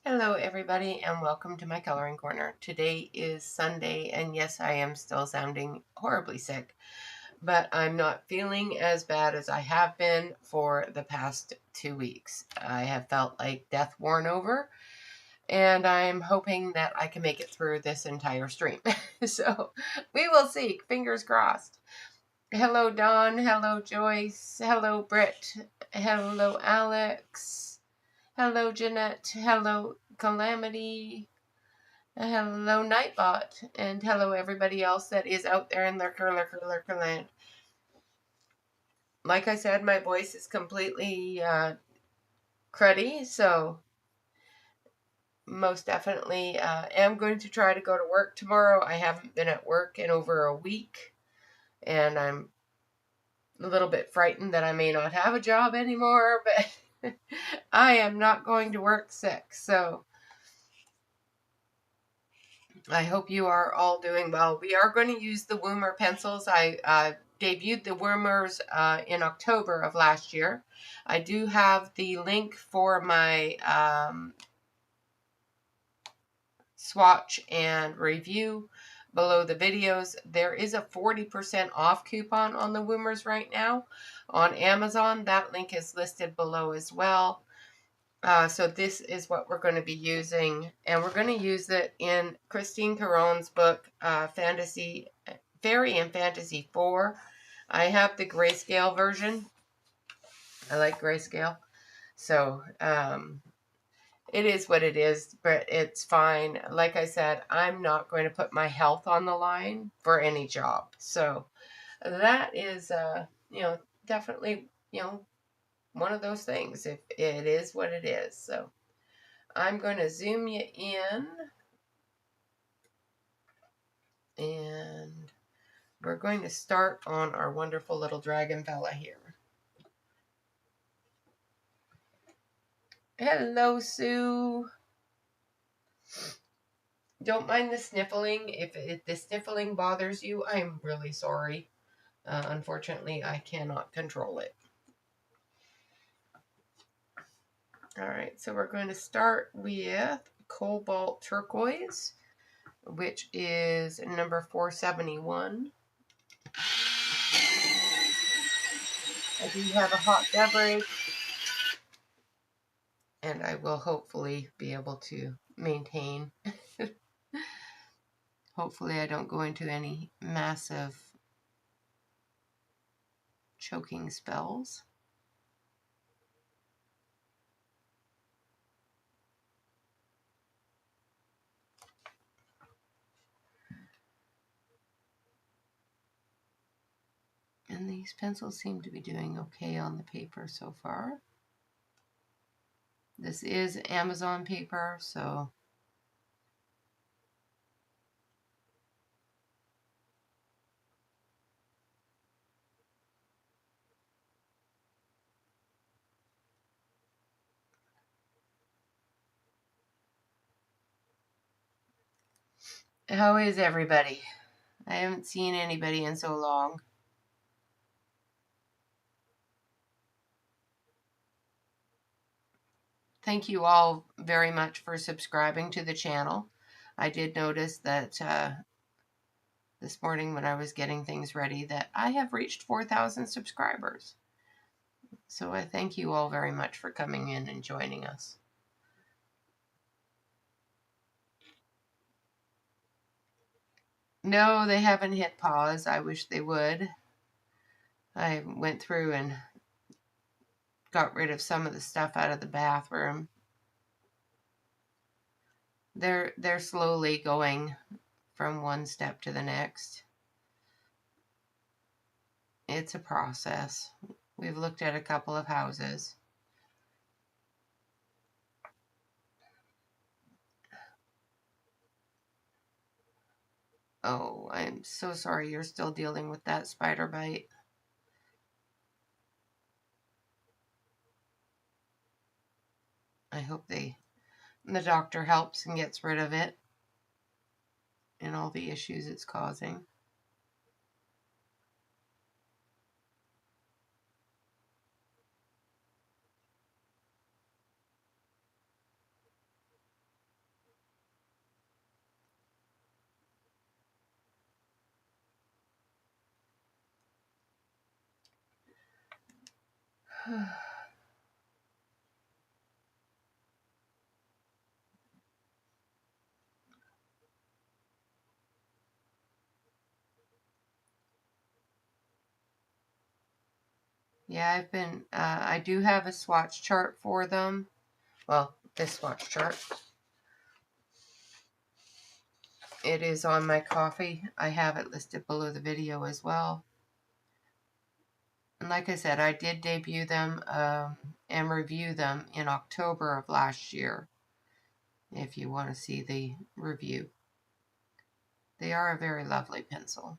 Hello everybody and welcome to my coloring corner. Today is Sunday and yes, I am still sounding horribly sick, but I'm not feeling as bad as I have been for the past 2 weeks. I have felt like death worn over and I'm hoping that I can make it through this entire stream. So we will see, fingers crossed. Hello Dawn, hello Joyce, hello Britt, hello Alex, hello Jeanette, hello Calamity, hello Nightbot, and hello everybody else that is out there in lurker land. Like I said, my voice is completely cruddy, so most definitely am going to try to go to work tomorrow. I haven't been at work in over a week, and I'm a little bit frightened that I may not have a job anymore, but I am not going to work sick, so I hope you are all doing well. We are going to use the Woomer pencils. I debuted the Woomers in October of last year. I do have the link for my swatch and review below the videos. There is a 40% off coupon on the Woomers right now on Amazon. That link is listed below as well. So this is what we're going to be using, and we're going to use it in Christine Caron's book, Fairy and Fantasy 4. I have the grayscale version. I like grayscale. So it is what it is, but it's fine. Like I said, I'm not going to put my health on the line for any job. So that is, definitely, one of those things. If it is what it is. So I'm going to zoom you in, and we're going to start on our wonderful little dragon fella here. Hello, Sue. Don't mind the sniffling. If the sniffling bothers you, I'm really sorry. Unfortunately, I cannot control it. All right, so we're going to start with Cobalt Turquoise, which is number 471. I do have a hot beverage, and I will hopefully be able to maintain. Hopefully I don't go into any massive choking spells. And these pencils seem to be doing okay on the paper so far. This is Amazon paper, so how is everybody? I haven't seen anybody in so long. Thank you all very much for subscribing to the channel. I did notice that this morning when I was getting things ready that I have reached 4,000 subscribers. So I thank you all very much for coming in and joining us. No, they haven't hit pause. I wish they would. I went through and got rid of some of the stuff out of the bathroom. They're slowly going from one step to the next. It's a process. We've looked at a couple of houses. Oh, I'm so sorry you're still dealing with that spider bite. I hope the doctor helps and gets rid of it and all the issues it's causing. Yeah, I do have a swatch chart for them. Well, this swatch chart. It is on my coffee. I have it listed below the video as well. And like I said, I did debut them and review them in October of last year, if you want to see the review. They are a very lovely pencil.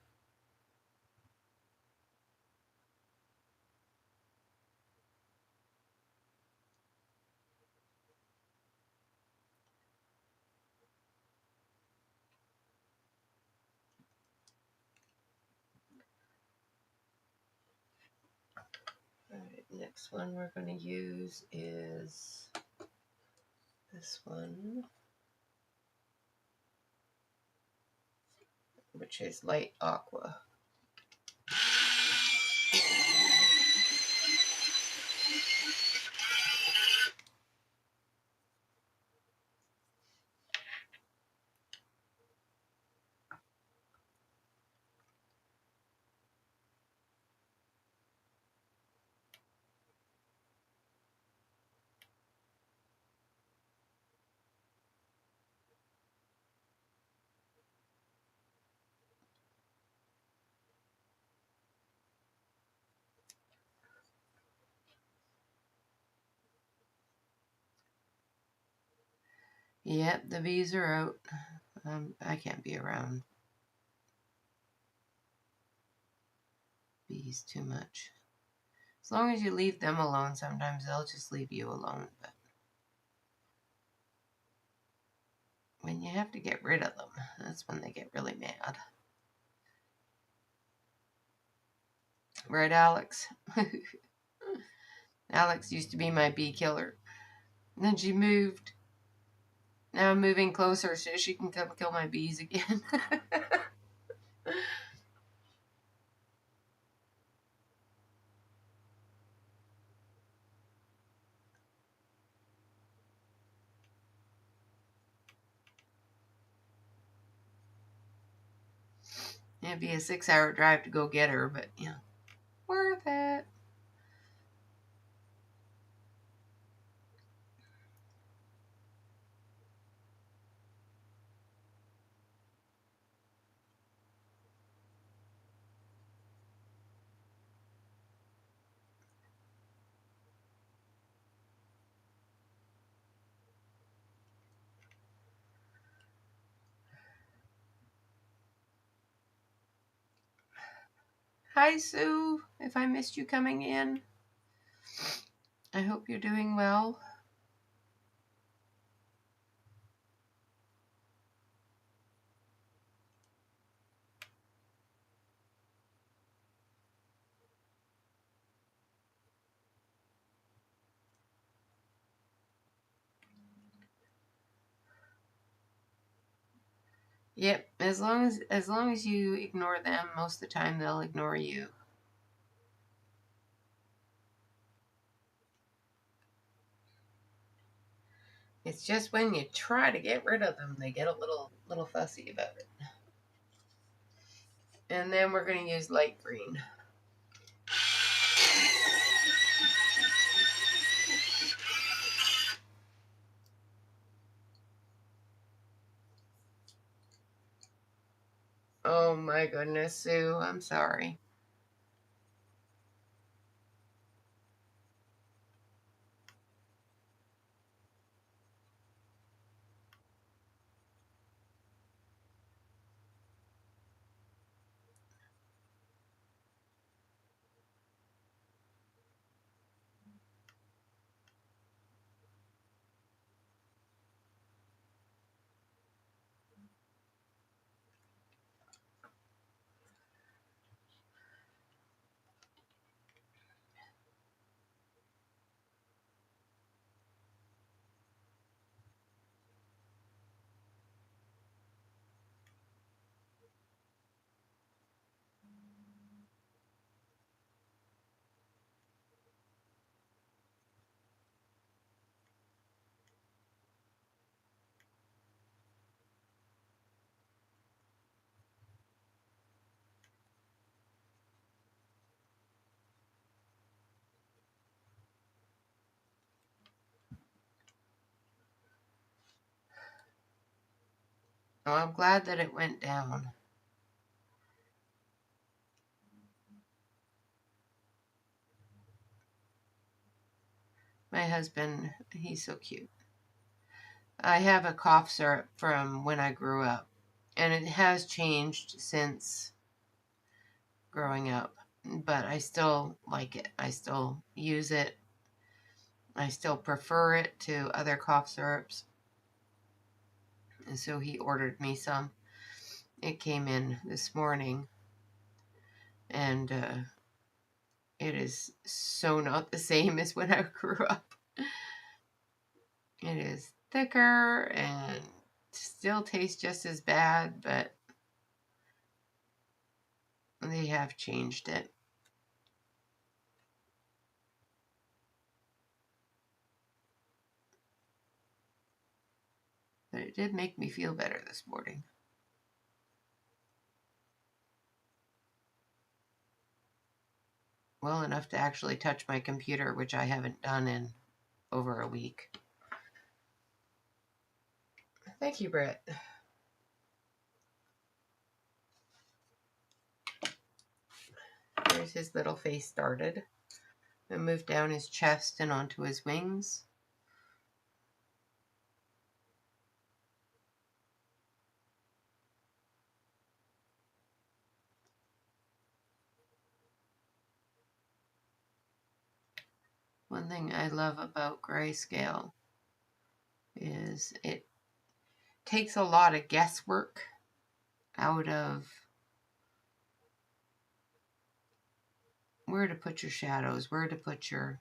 Alright, next one we're going to use is this one, which is light aqua. Yep, the bees are out. I can't be around bees too much. As long as you leave them alone, sometimes they'll just leave you alone. But when you have to get rid of them, that's when they get really mad. Right, Alex? Alex used to be my bee killer. And then she moved. Now I'm moving closer so she can come kill my bees again. It'd be a 6-hour drive to go get her, but yeah, worth it. Hi, Sue. If I missed you coming in, I hope you're doing well. Yep, as long as you ignore them, most of the time they'll ignore you. It's just when you try to get rid of them, they get a little fussy about it. And then we're going to use light green. Oh my goodness, Sue, I'm sorry. Well, I'm glad that it went down. My husband, he's so cute. I have a cough syrup from when I grew up, and it has changed since growing up, but I still like it. I still use it. I still prefer it to other cough syrups. And so he ordered me some. It came in this morning, and it is so not the same as when I grew up. It is thicker and still tastes just as bad, but they have changed it. But it did make me feel better this morning. Well enough to actually touch my computer, which I haven't done in over a week. Thank you, Britt. There's his little face started. I moved down his chest and onto his wings. One thing I love about grayscale is it takes a lot of guesswork out of where to put your shadows, where to put your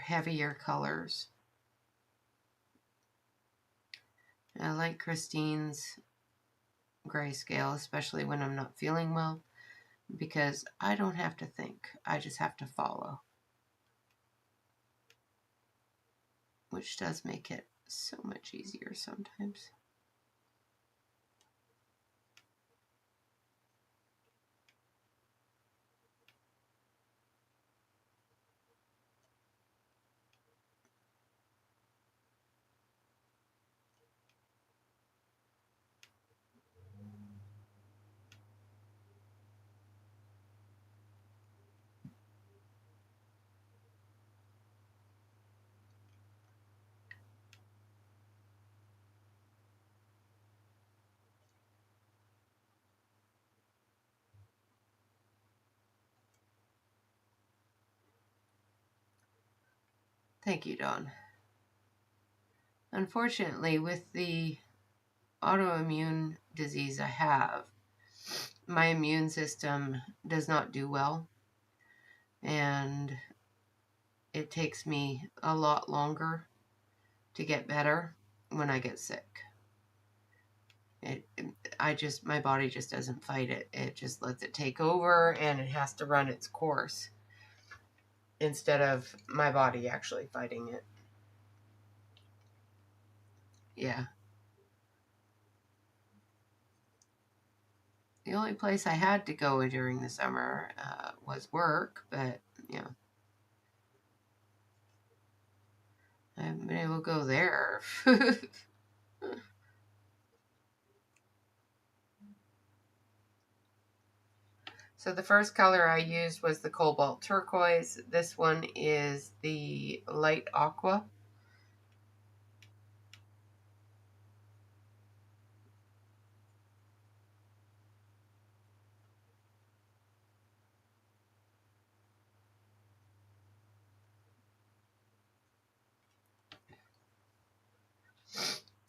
heavier colors. And I like Christine's grayscale, especially when I'm not feeling well, because I don't have to think. I just have to follow, which does make it so much easier sometimes. Thank you, Dawn. Unfortunately, with the autoimmune disease I have, my immune system does not do well, and it takes me a lot longer to get better when I get sick. My body just doesn't fight it. It just lets it take over, and it has to run its course instead of my body actually fighting it. Yeah. The only place I had to go during the summer was work, but, you know, I haven't been able to go there. So the first color I used was the cobalt turquoise. This one is the light aqua.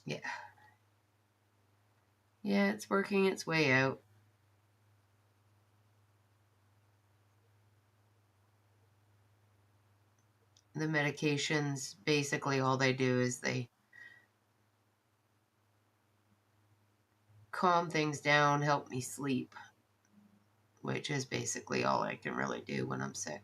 Yeah. Yeah, it's working its way out. The medications, basically all they do is they calm things down, help me sleep, which is basically all I can really do when I'm sick.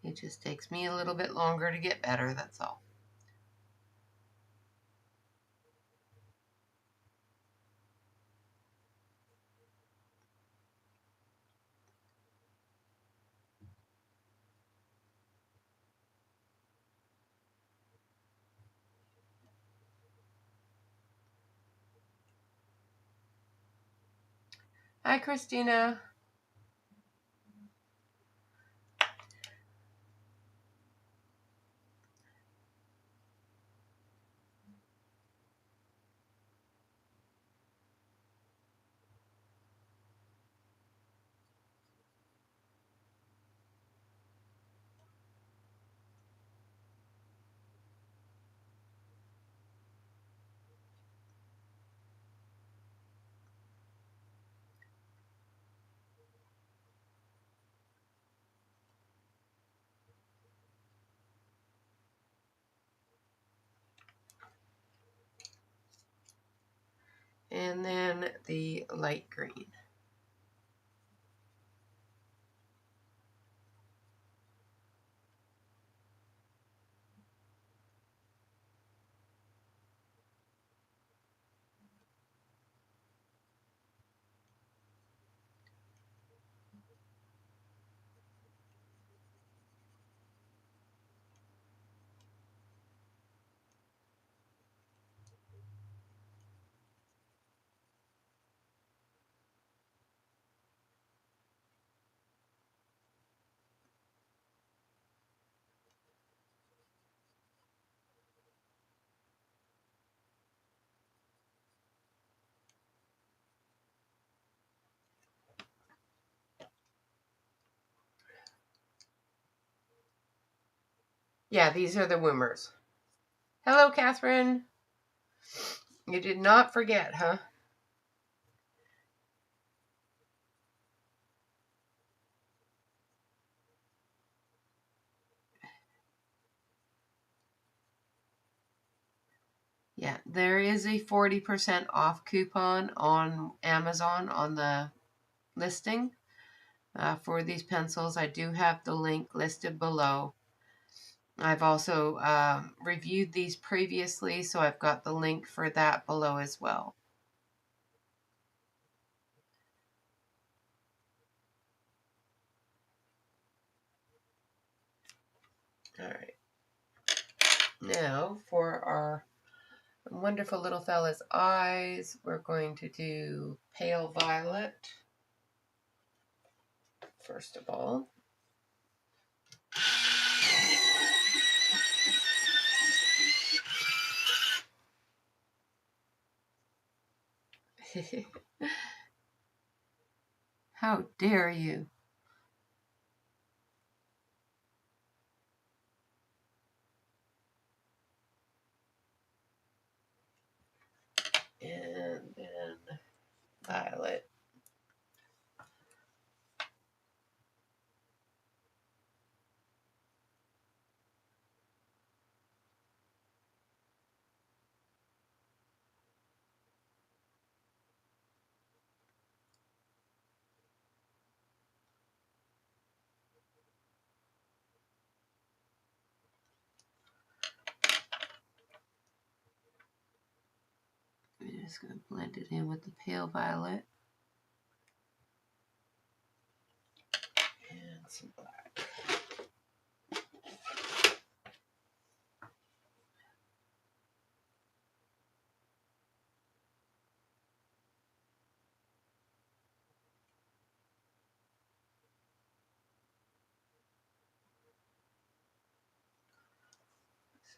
It just takes me a little bit longer to get better, that's all. Hi, Christina. And then the light green. Yeah, these are the Woomers. Hello, Catherine. You did not forget, huh? Yeah, there is a 40% off coupon on Amazon on the listing for these pencils. I do have the link listed below. I've also reviewed these previously, so I've got the link for that below as well. All right. Now for our wonderful little fella's eyes, we're going to do pale violet first of all. How dare you? And then violet. I'm just going to blend it in with the pale violet. And some black.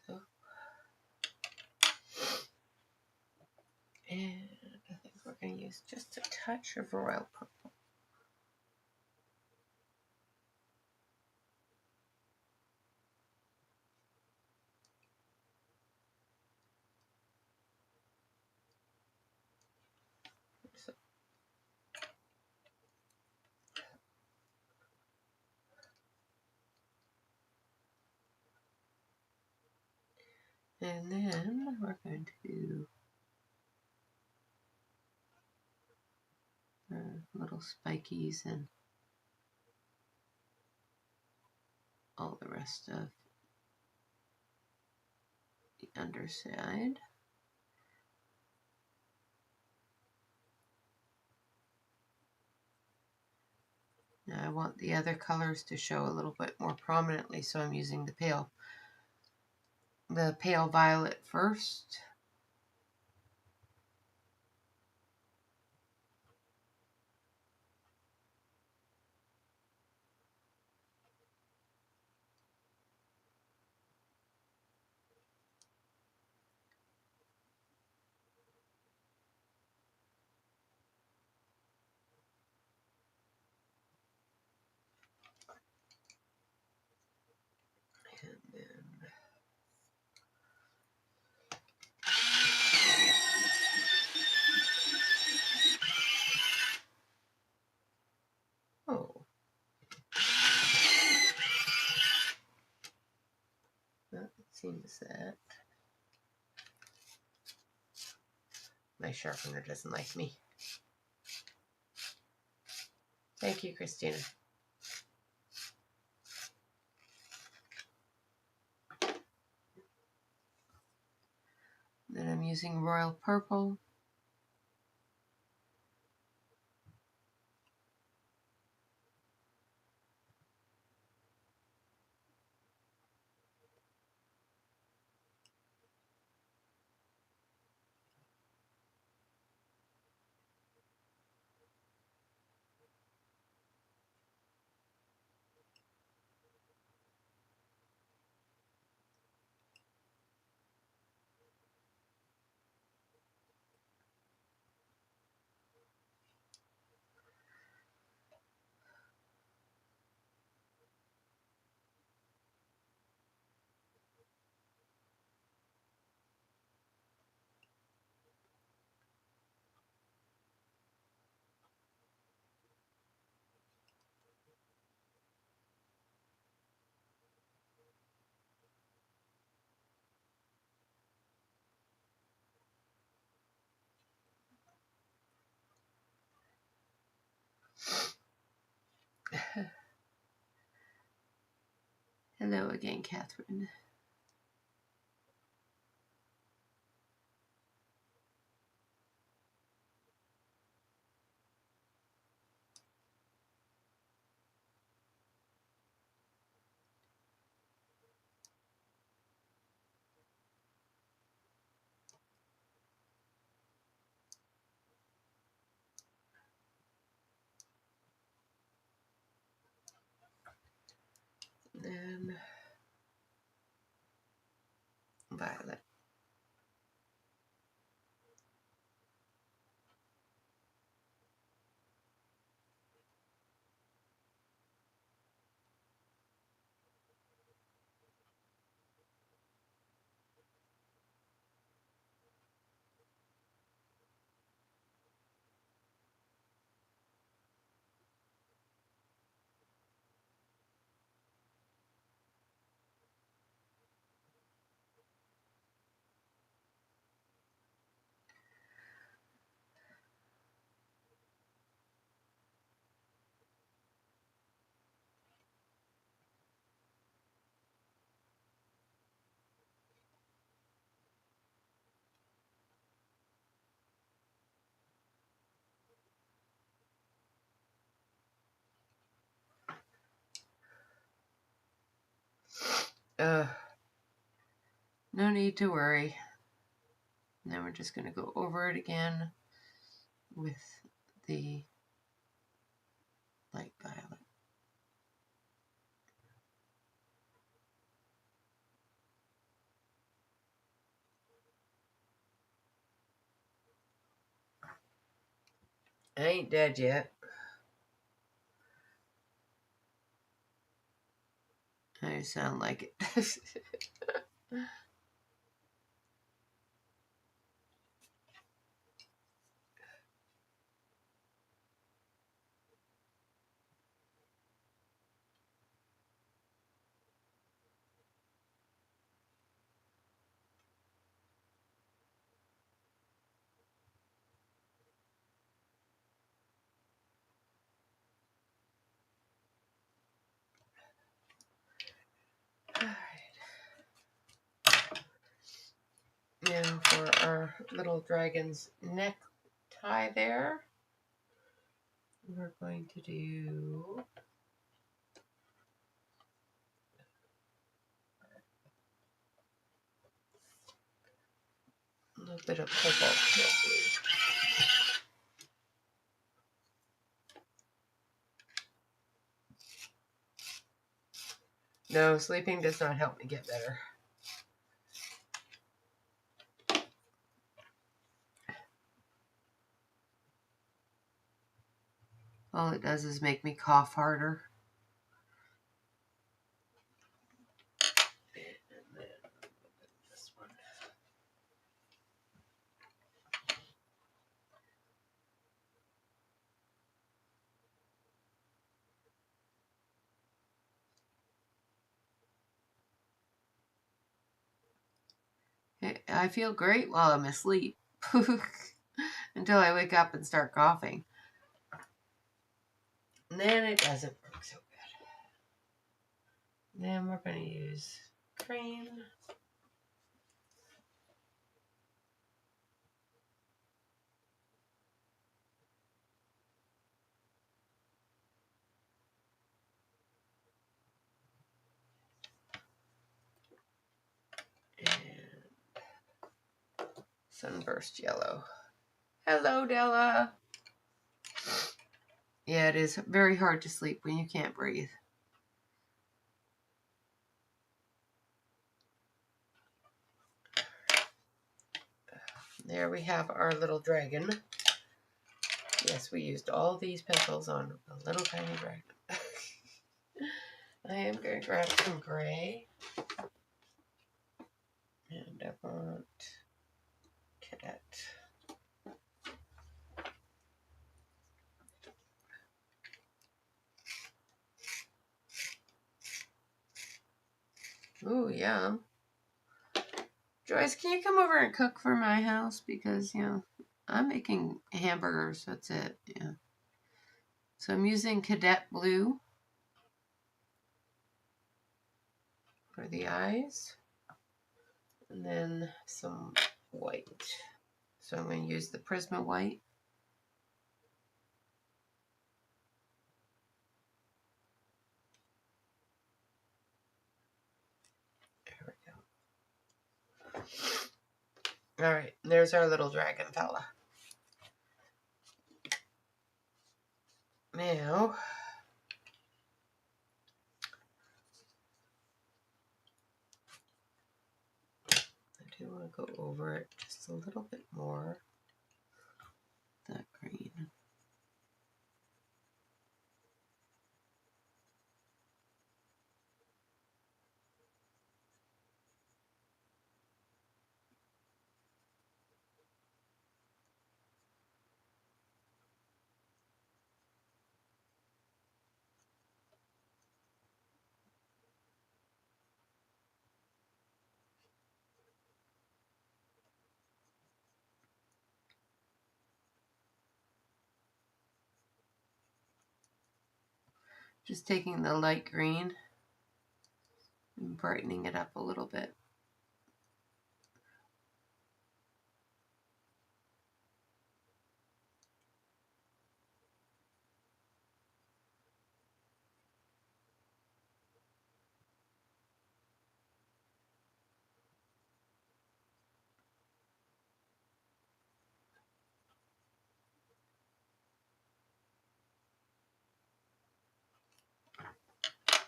So, and I think we're going to use just a touch of royal purple. So, and then we're going to do little spikies and all the rest of the underside. Now I want the other colors to show a little bit more prominently, so I'm using the pale violet first. Oh. Well, it seems that my sharpener doesn't like me. Thank you, Christina. Then I'm using Royal Purple. Hello again, Catherine. Then violet. No need to worry. Now we're just going to go over it again with the light violet. I ain't dead yet. I sound like it. Now for our little dragon's neck tie there, we're going to do a little bit of cobalt blue. No, sleeping does not help me get better. All it does is make me cough harder. I feel great while I'm asleep until I wake up and start coughing. And then it doesn't work so good. Then we're going to use cream. And sunburst yellow. Hello, Della. Yeah, it is very hard to sleep when you can't breathe. There we have our little dragon. Yes, we used all these pencils on a little tiny dragon. I am going to grab some gray. And I want cadet. Ooh, yum. Joyce, can you come over and cook for my house? Because, I'm making hamburgers. That's it. Yeah. So I'm using cadet blue for the eyes. And then some white. So I'm going to use the Prisma white. There we go. All right, there's our little dragon fella. Now, I do want to go over it just a little bit more. That green. Just taking the light green and brightening it up a little bit.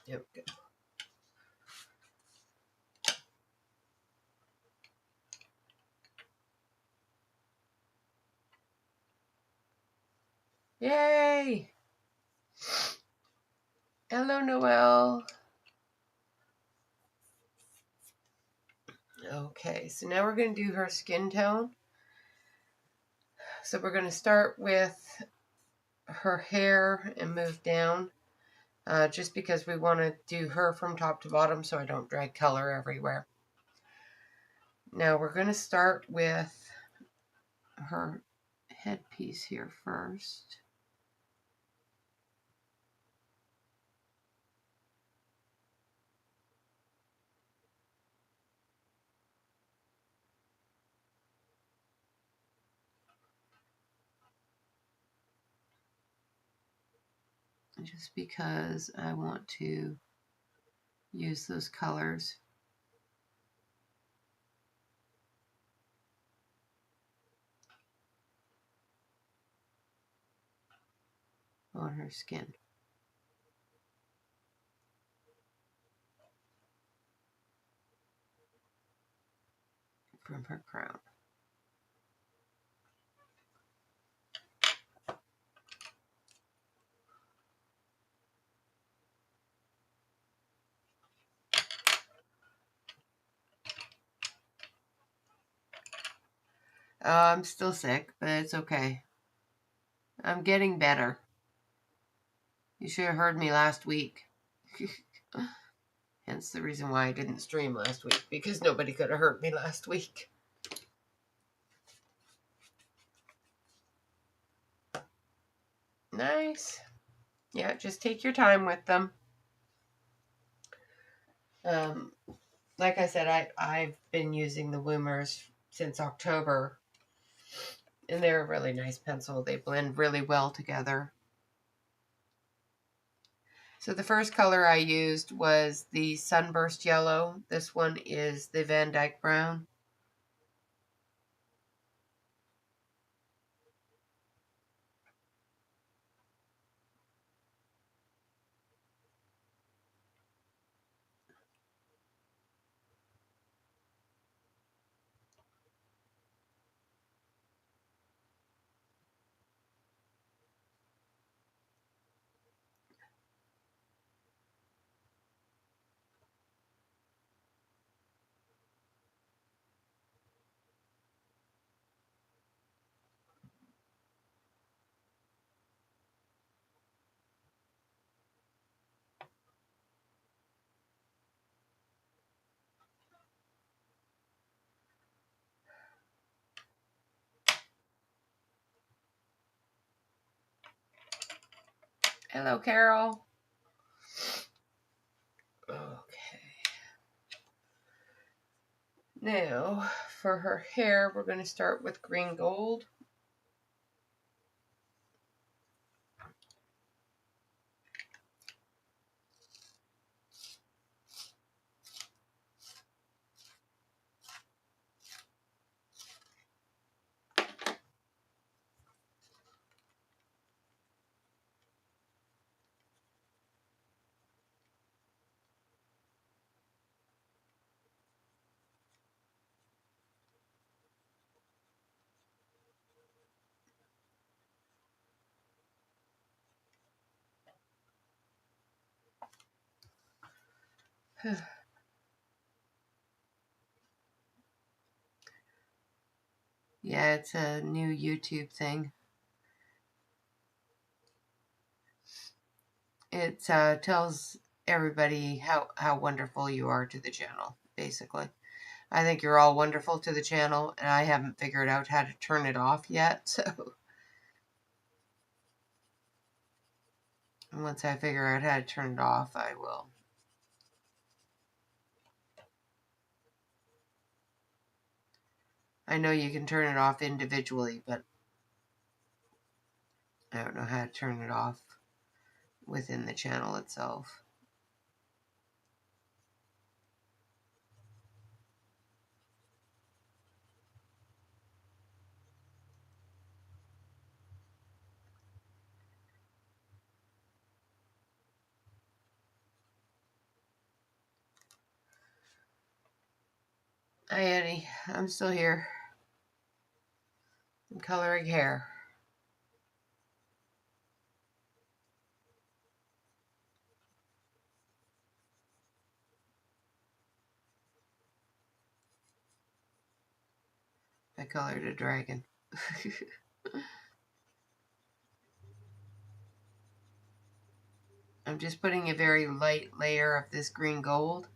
Yep, good. Yay! Hello, Noelle. Okay, so now we're going to do her skin tone. So we're going to start with her hair and move down. Just because we want to do her from top to bottom so I don't drag color everywhere. Now we're going to start with her headpiece here first. Just because I want to use those colors. On her skin. From her crown. I'm still sick, but it's okay. I'm getting better. You should have heard me last week. Hence the reason why I didn't stream last week, because nobody could have heard me last week. Nice. Yeah, just take your time with them. Like I said, I've been using the Woomers since October, and they're a really nice pencil. They blend really well together. So the first color I used was the Sunburst Yellow. This one is the Van Dyke Brown. Hello, Carol. Okay. Now, for her hair, we're going to start with green gold. Yeah, it's a new YouTube thing. It tells everybody how wonderful you are to the channel, basically. I think you're all wonderful to the channel, and I haven't figured out how to turn it off yet, so once I figure out how to turn it off, I will. I know you can turn it off individually, but I don't know how to turn it off within the channel itself. Hi, Eddie. I'm still here. I'm coloring hair. I colored a dragon. I'm just putting a very light layer of this green gold.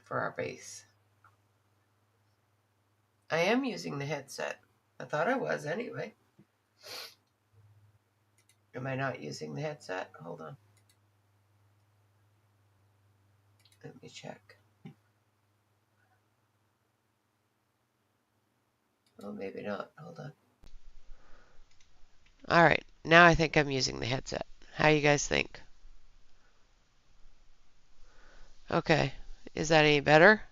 For our base. I am using the headset. I thought I was anyway. Am I not using the headset? Hold on. Let me check. Oh, maybe not. Hold on. All right. Now I think I'm using the headset. How you guys think? Okay. Is that any better?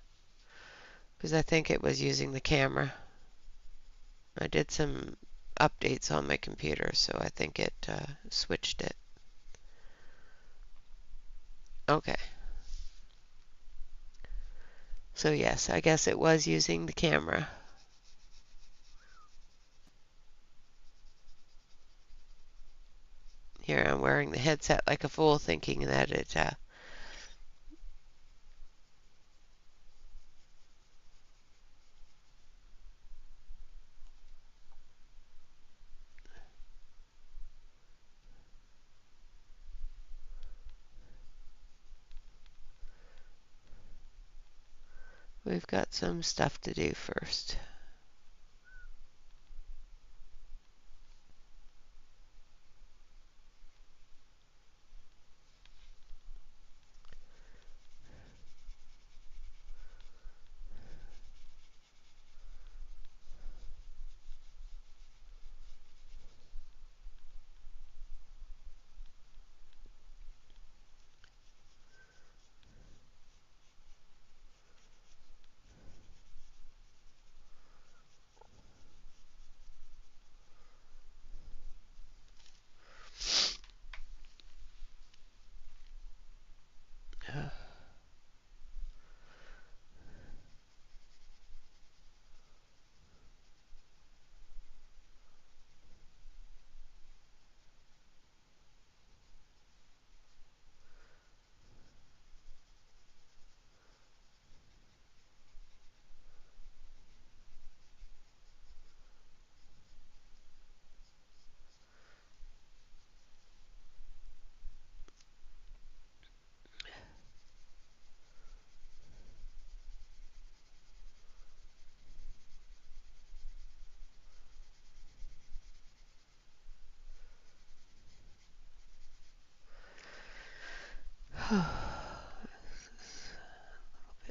Because I think it was using the camera. I did some updates on my computer, so I think it switched it. Okay. So yes, I guess it was using the camera. Here I'm wearing the headset like a fool, thinking that it we've got some stuff to do first.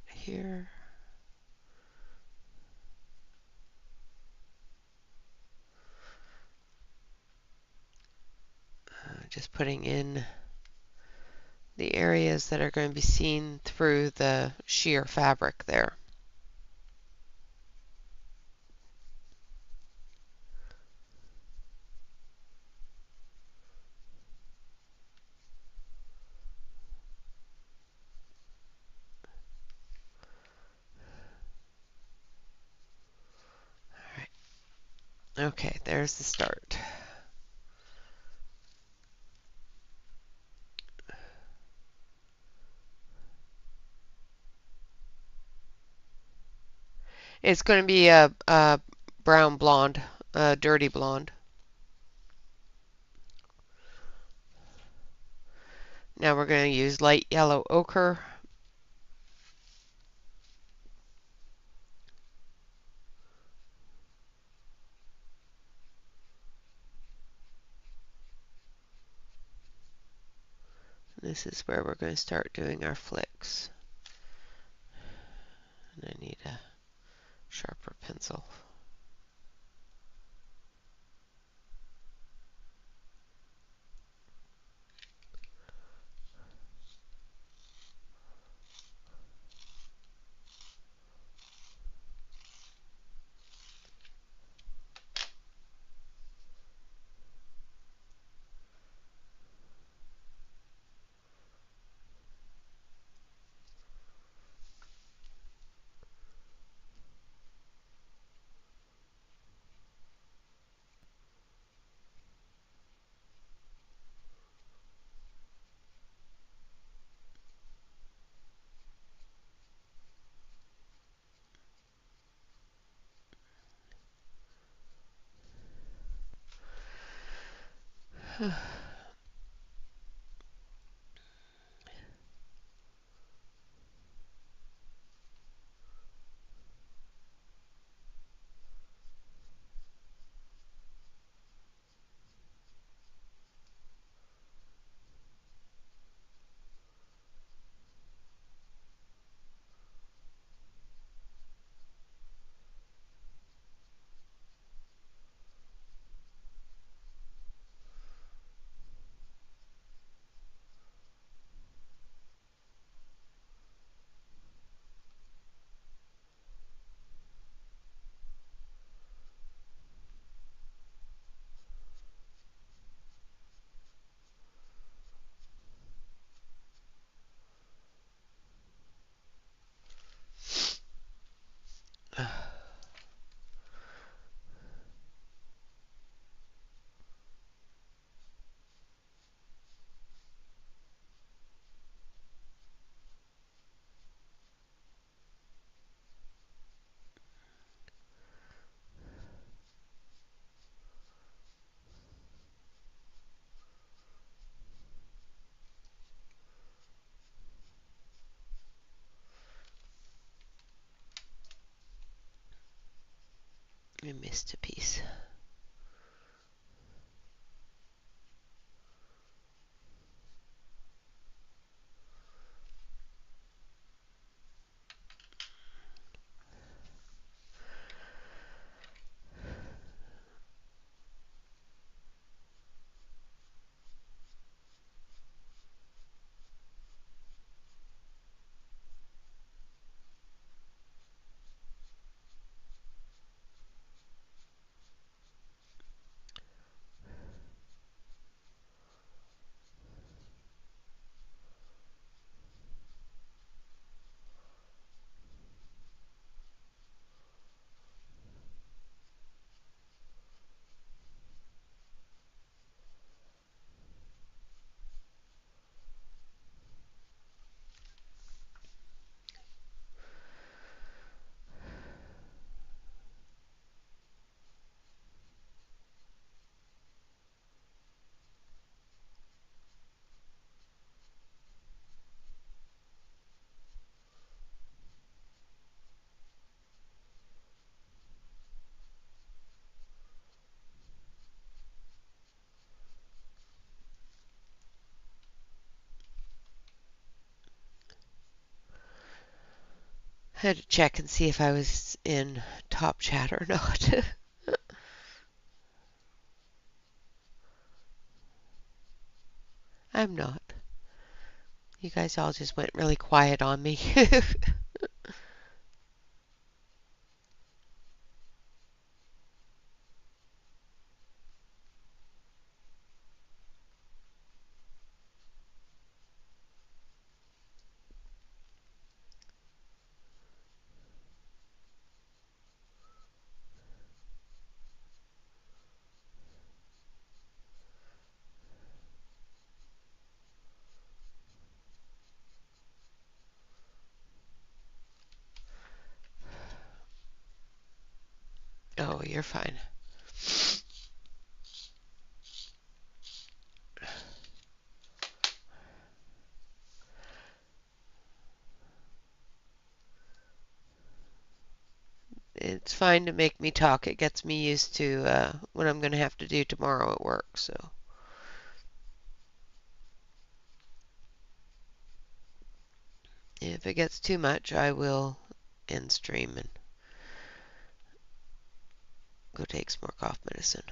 Here. Just putting in the areas that are going to be seen through the sheer fabric there. Okay, there's the start. It's going to be a brown blonde, a dirty blonde. Now we're going to use light yellow ochre. This is where we're going to start doing our flicks. And I need a sharper pencil. I missed a piece. I had to check and see if I was in top chat or not. I'm not. You guys all just went really quiet on me. Oh, you're fine. It's fine to make me talk. It gets me used to what I'm going to have to do tomorrow at work. So if it gets too much, I will end stream and go take some more cough medicine.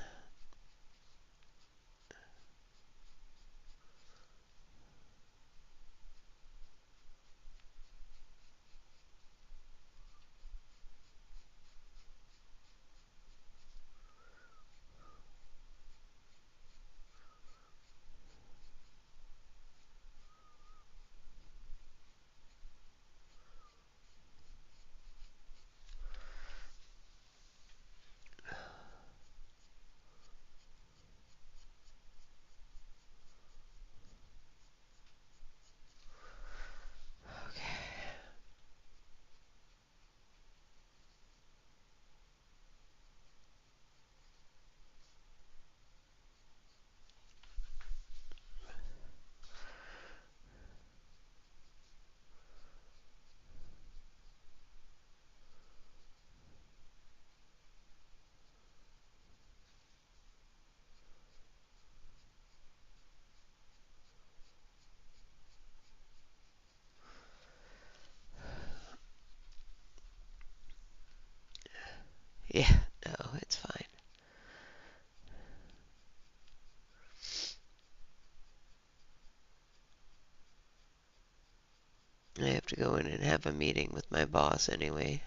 Yeah, no, it's fine. I have to go in and have a meeting with my boss anyway.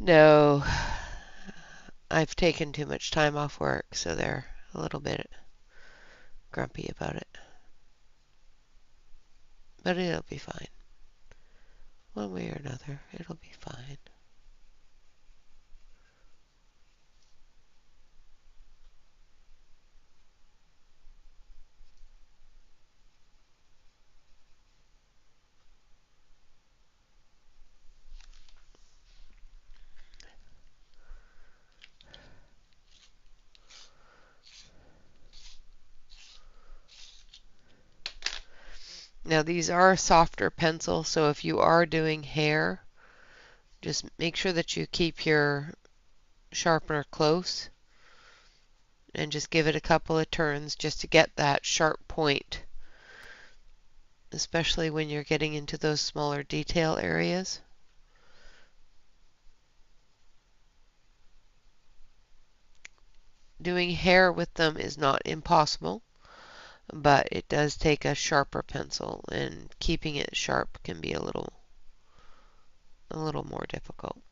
No, I've taken too much time off work, so they're a little bit grumpy about it. But it'll be fine. One way or another, it'll be fine. Now these are softer pencils, so if you are doing hair, just make sure that you keep your sharpener close and just give it a couple of turns just to get that sharp point, especially when you're getting into those smaller detail areas. Doing hair with them is not impossible, but it does take a sharper pencil, and keeping it sharp can be a little more difficult.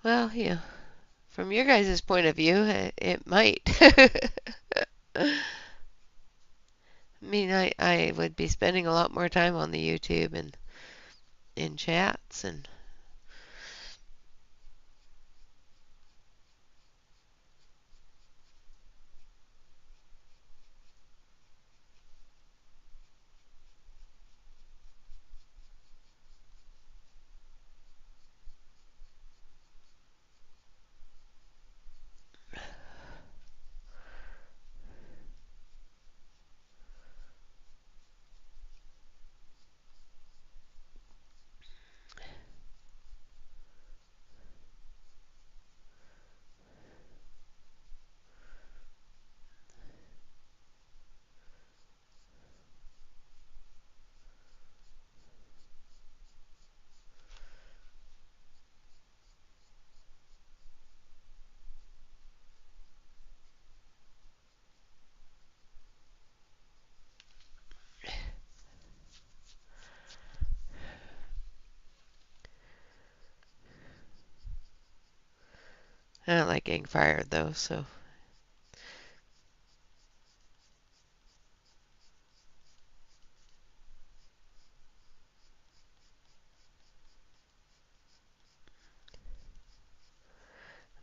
Well, yeah, from your guys' point of view, it might. I mean, I would be spending a lot more time on the YouTube and in chats and I don't like getting fired though, so.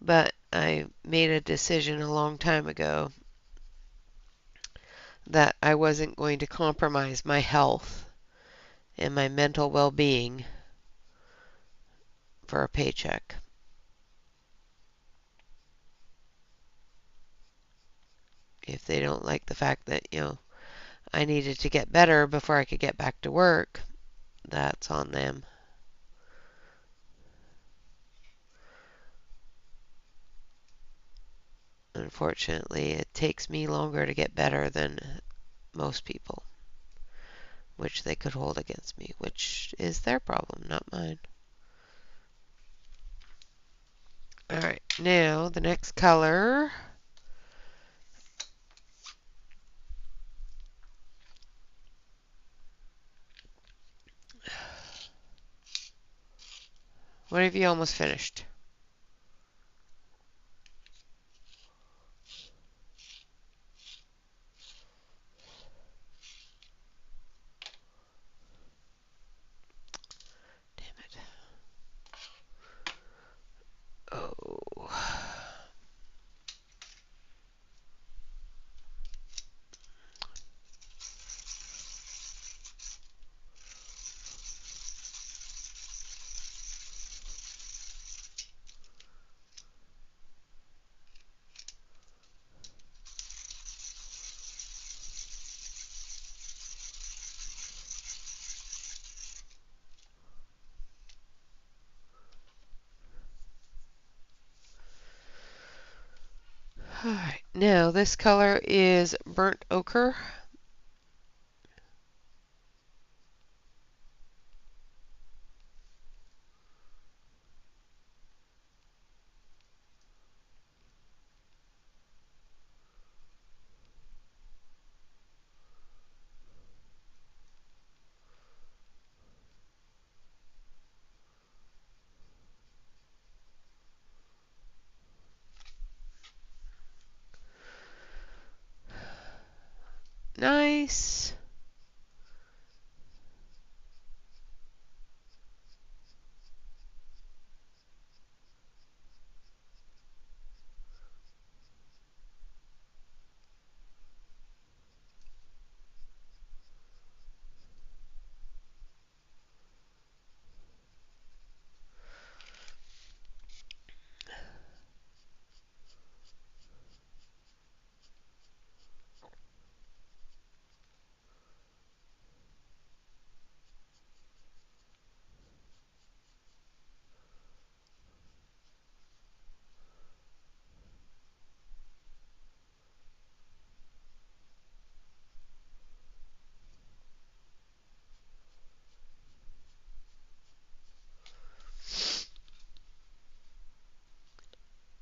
But I made a decision a long time ago that I wasn't going to compromise my health and my mental well-being for a paycheck. If they don't like the fact that, I needed to get better before I could get back to work, that's on them. Unfortunately, it takes me longer to get better than most people, which they could hold against me, which is their problem, not mine. Alright, now the next color. What have you almost finished? Damn it. Oh. Now this color is burnt ochre. Nice.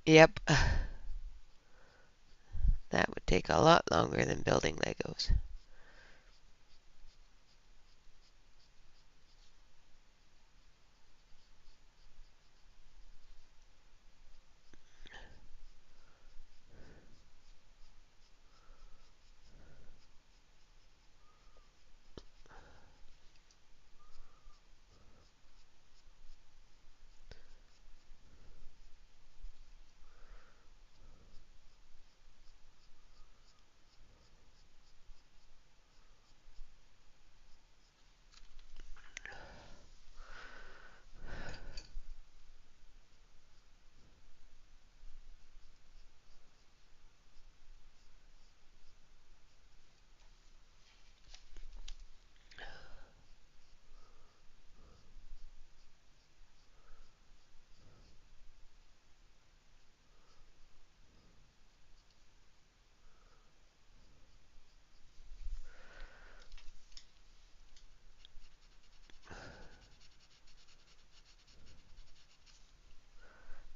Yep. That would take a lot longer than building Legos.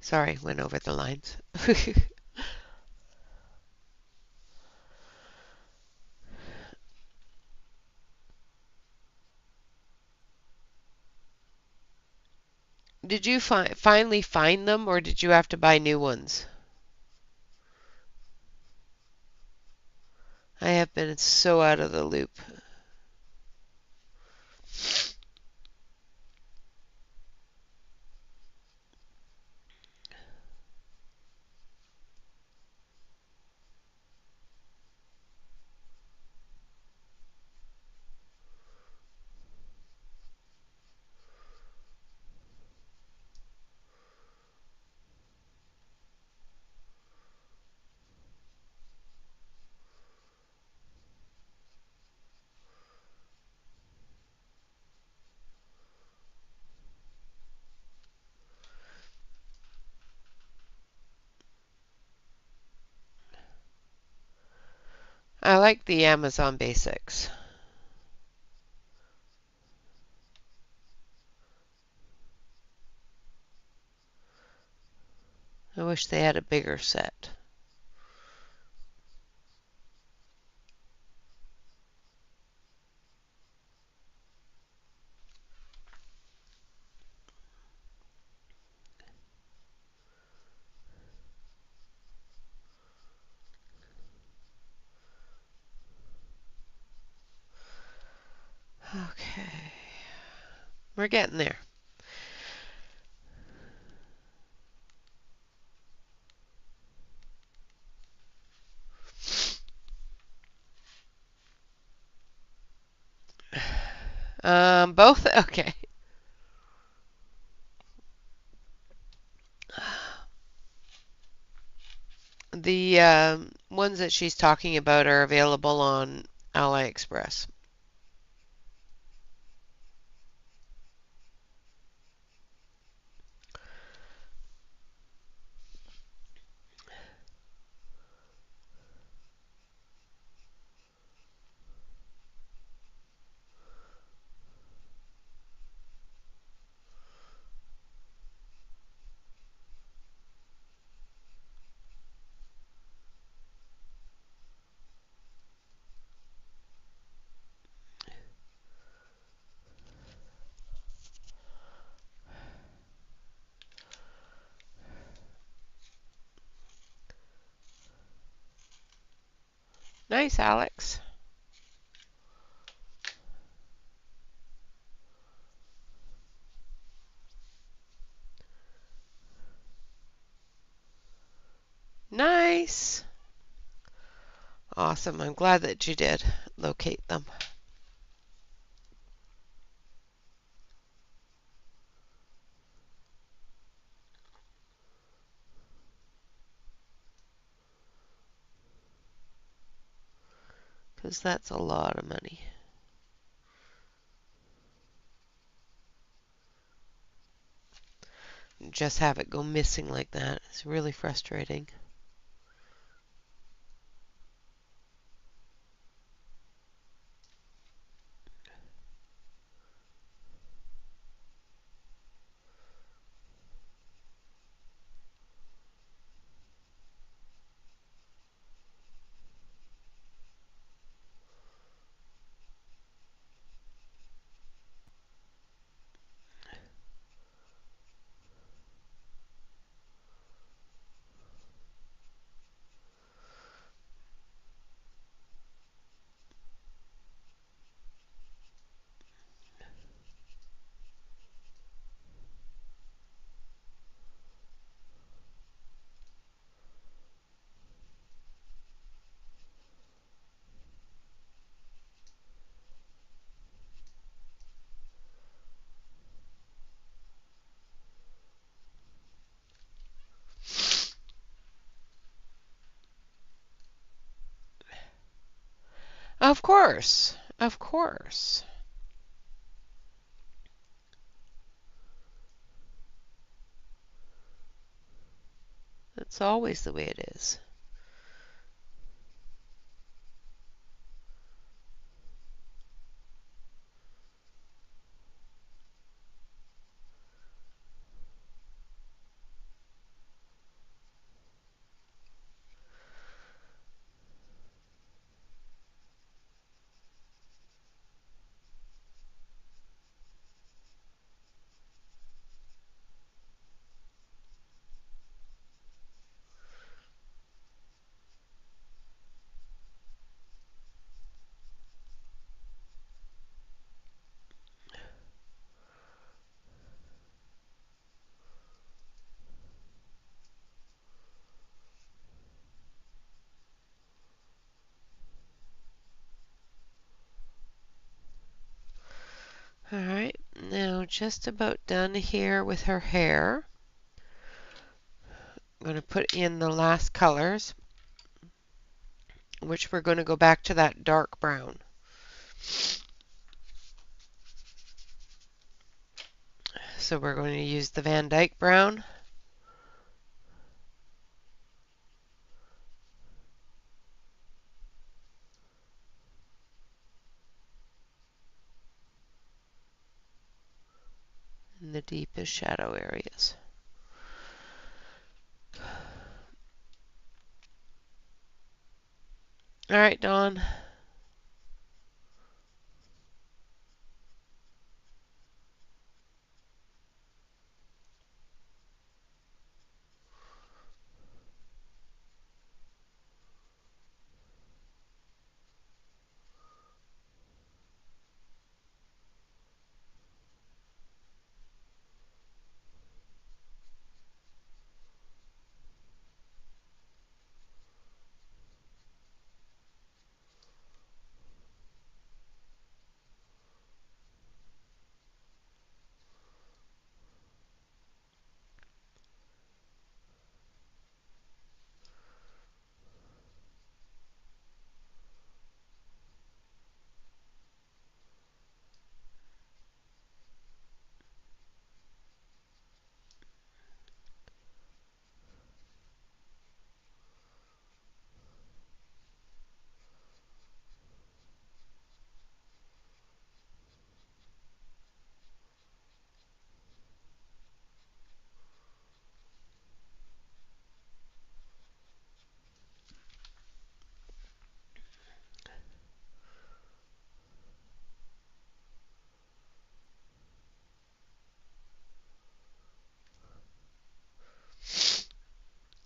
Sorry, went over the lines. Did you finally find them, or did you have to buy new ones? I have been so out of the loop. I like the Amazon Basics. I wish they had a bigger set. Okay, we're getting there. Both? Okay. The ones that she's talking about are available on AliExpress. Nice, Alex. Nice. Awesome. I'm glad that you did locate them. Because that's a lot of money. Just have it go missing like that. It's really frustrating. Of course. Of course. That's always the way it is. All right, now just about done here with her hair. I'm going to put in the last colors, which we're going to go back to that dark brown. So we're going to use the Van Dyke brown. In the deepest shadow areas. All right, Dawn.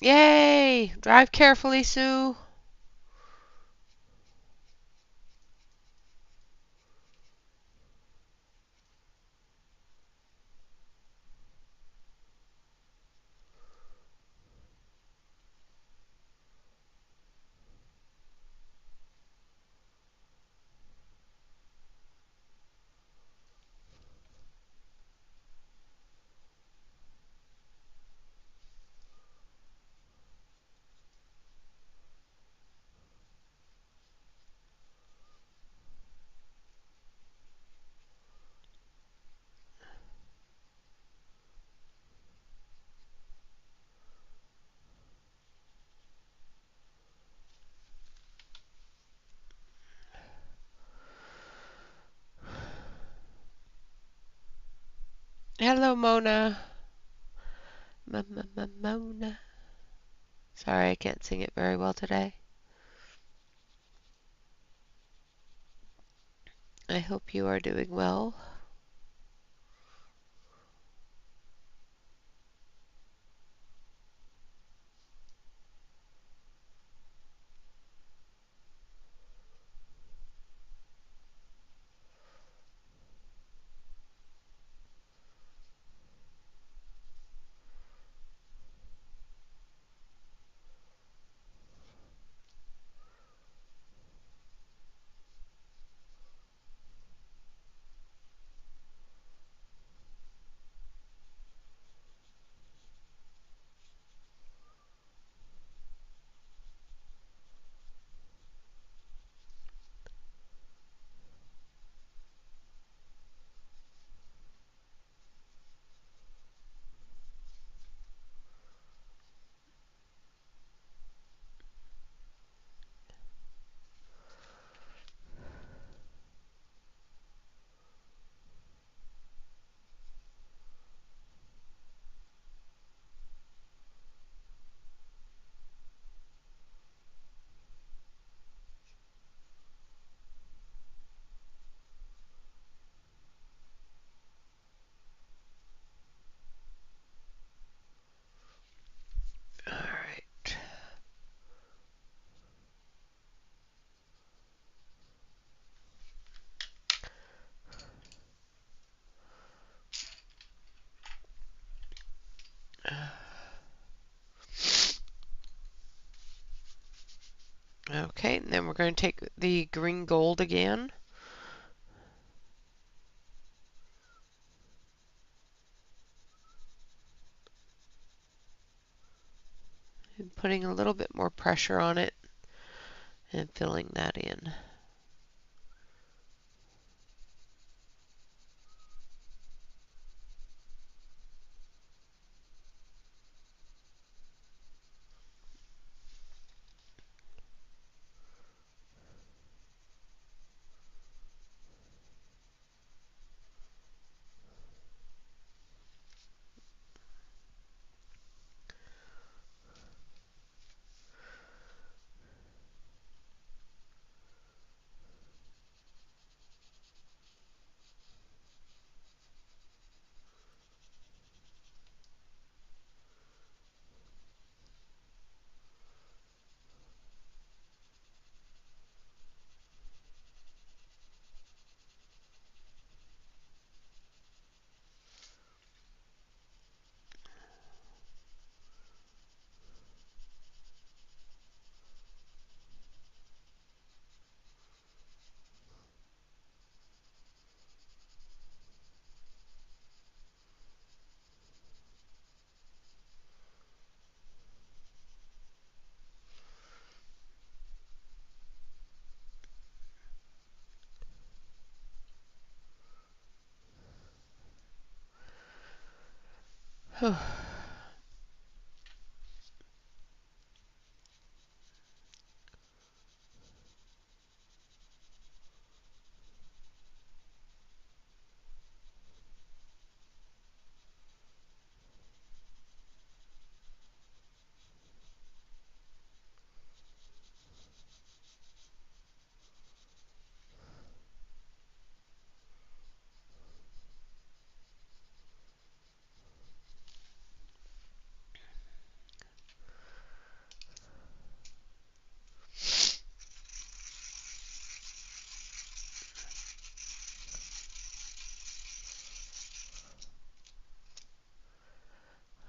Yay! Drive carefully, Sue. Hello, Mona. Mona. Sorry, I can't sing it very well today. I hope you are doing well. All right. Okay, and then we're going to take the green gold again. And putting a little bit more pressure on it and filling that in.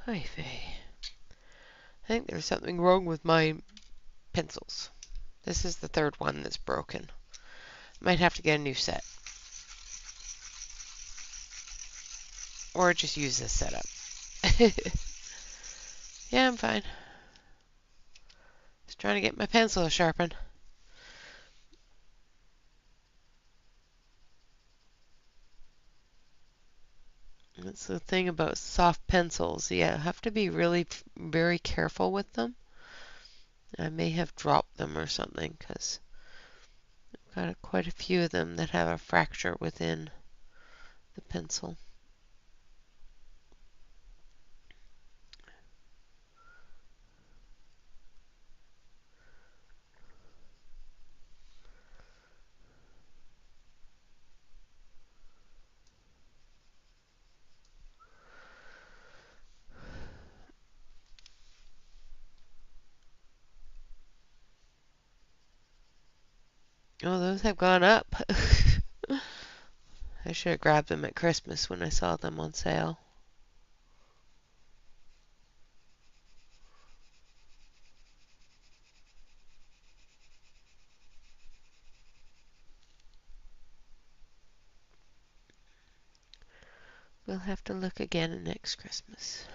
Hi, Faye. I think there's something wrong with my pencils. This is the third one that's broken. Might have to get a new set. Or just use this setup. Yeah, I'm fine. Just trying to get my pencil to sharpen. That's the thing about soft pencils. Yeah, have to be really very careful with them. I may have dropped them or something because I've got quite a few of them that have a fracture within the pencil. Oh, those have gone up. I should have grabbed them at Christmas when I saw them on sale. We'll have to look again next Christmas.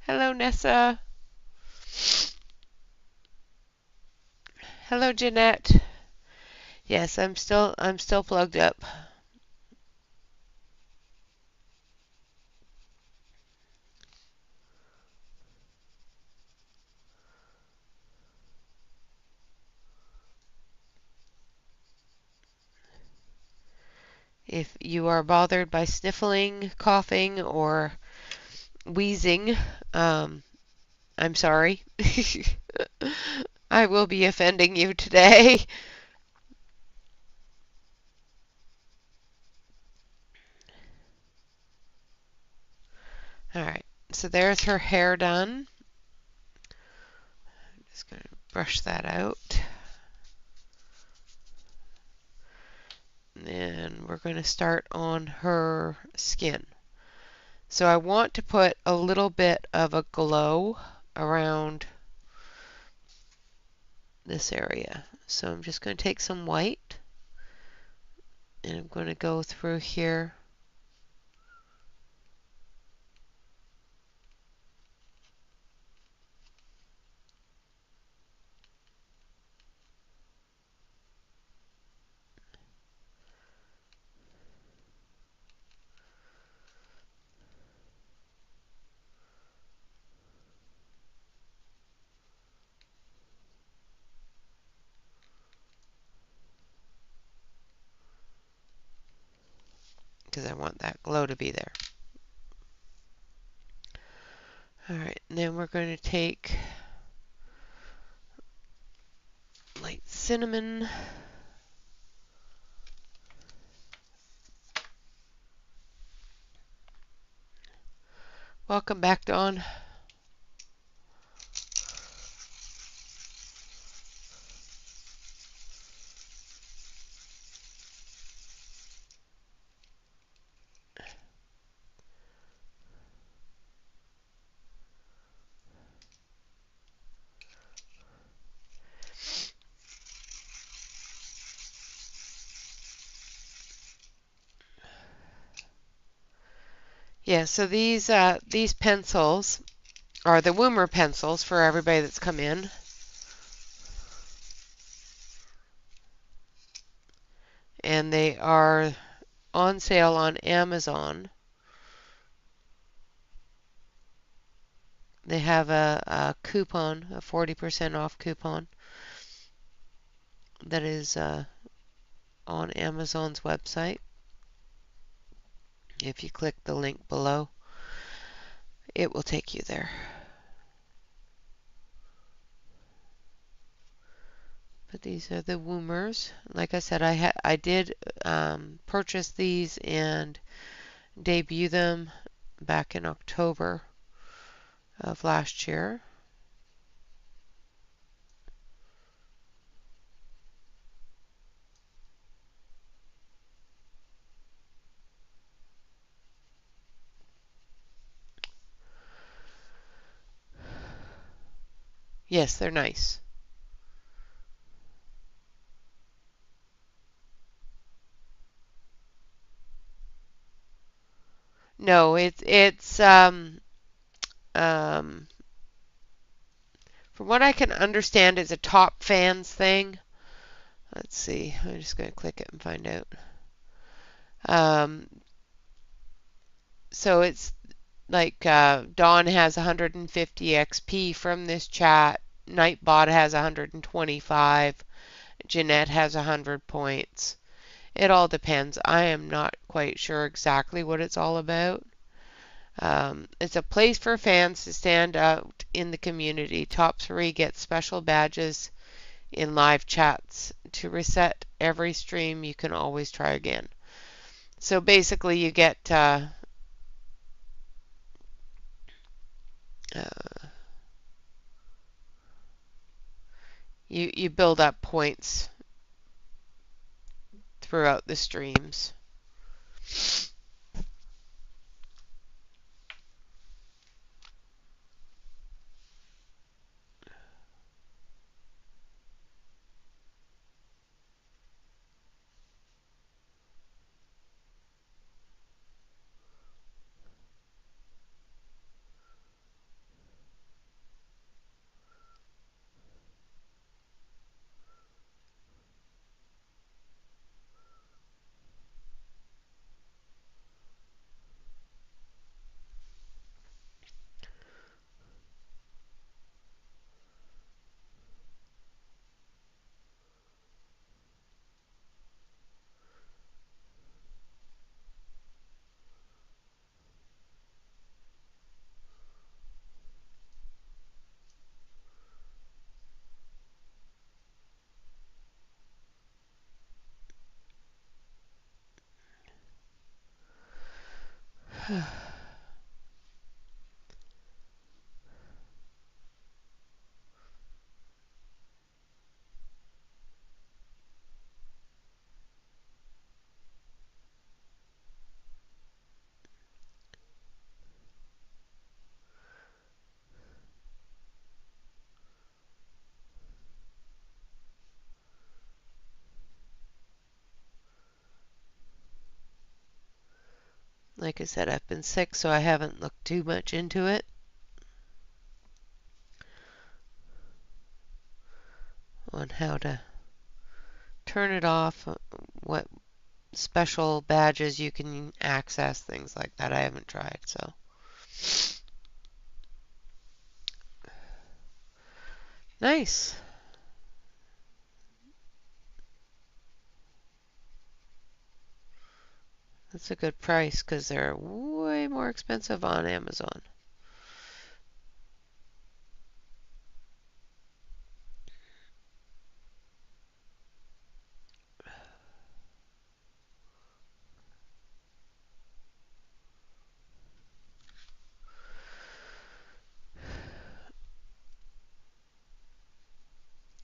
Hello, Nessa. Hello, Jeanette. Yes, I'm still plugged up. If you are bothered by sniffling, coughing, or wheezing, I'm sorry. I will be offending you today. All right, so there's her hair done. Just going to brush that out. And we're going to start on her skin. So I want to put a little bit of a glow around this area. So I'm just going to take some white and I'm going to go through here. Because I want that glow to be there. Alright, and then we're going to take light cinnamon. Welcome back, Dawn. Yeah, so these pencils are the Woomer pencils for everybody that's come in. And they are on sale on Amazon. They have a coupon, a 40% off coupon that is on Amazon's website. If you click the link below, it will take you there. But these are the Woomers. Like I said, I did purchase these and debut them back in October of last year. Yes, they're nice. No, it's um, from what I can understand, it's a top fans thing. Let's see. I'm just going to click it and find out. Um, so it's like Dawn has 150 XP from this chat. Nightbot has 125. Jeanette has 100 points. It all depends. I am not quite sure exactly what it's all about. It's a place for fans to stand out in the community. Top 3 get special badges in live chats. To reset every stream, you can always try again. So basically, you get Uh, you build up points throughout the streams. Like I said, I've been sick, so I haven't looked too much into it on how to turn it off, what special badges you can access, things like that. I haven't tried, so. Nice. That's a good price because they're way more expensive on Amazon.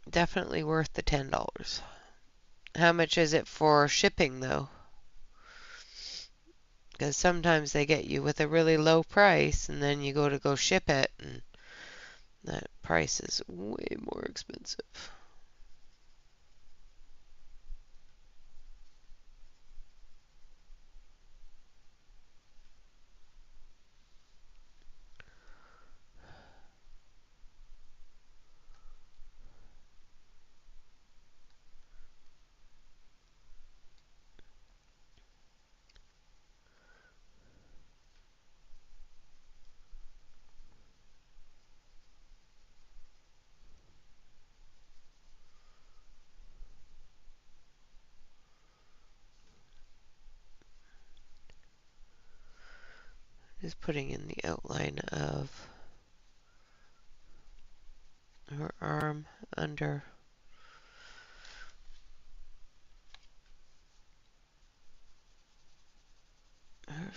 Definitely worth the $10. How much is it for shipping though? Because sometimes they get you with a really low price and then you go ship it and that price is way more expensive. Just putting in the outline of her arm under her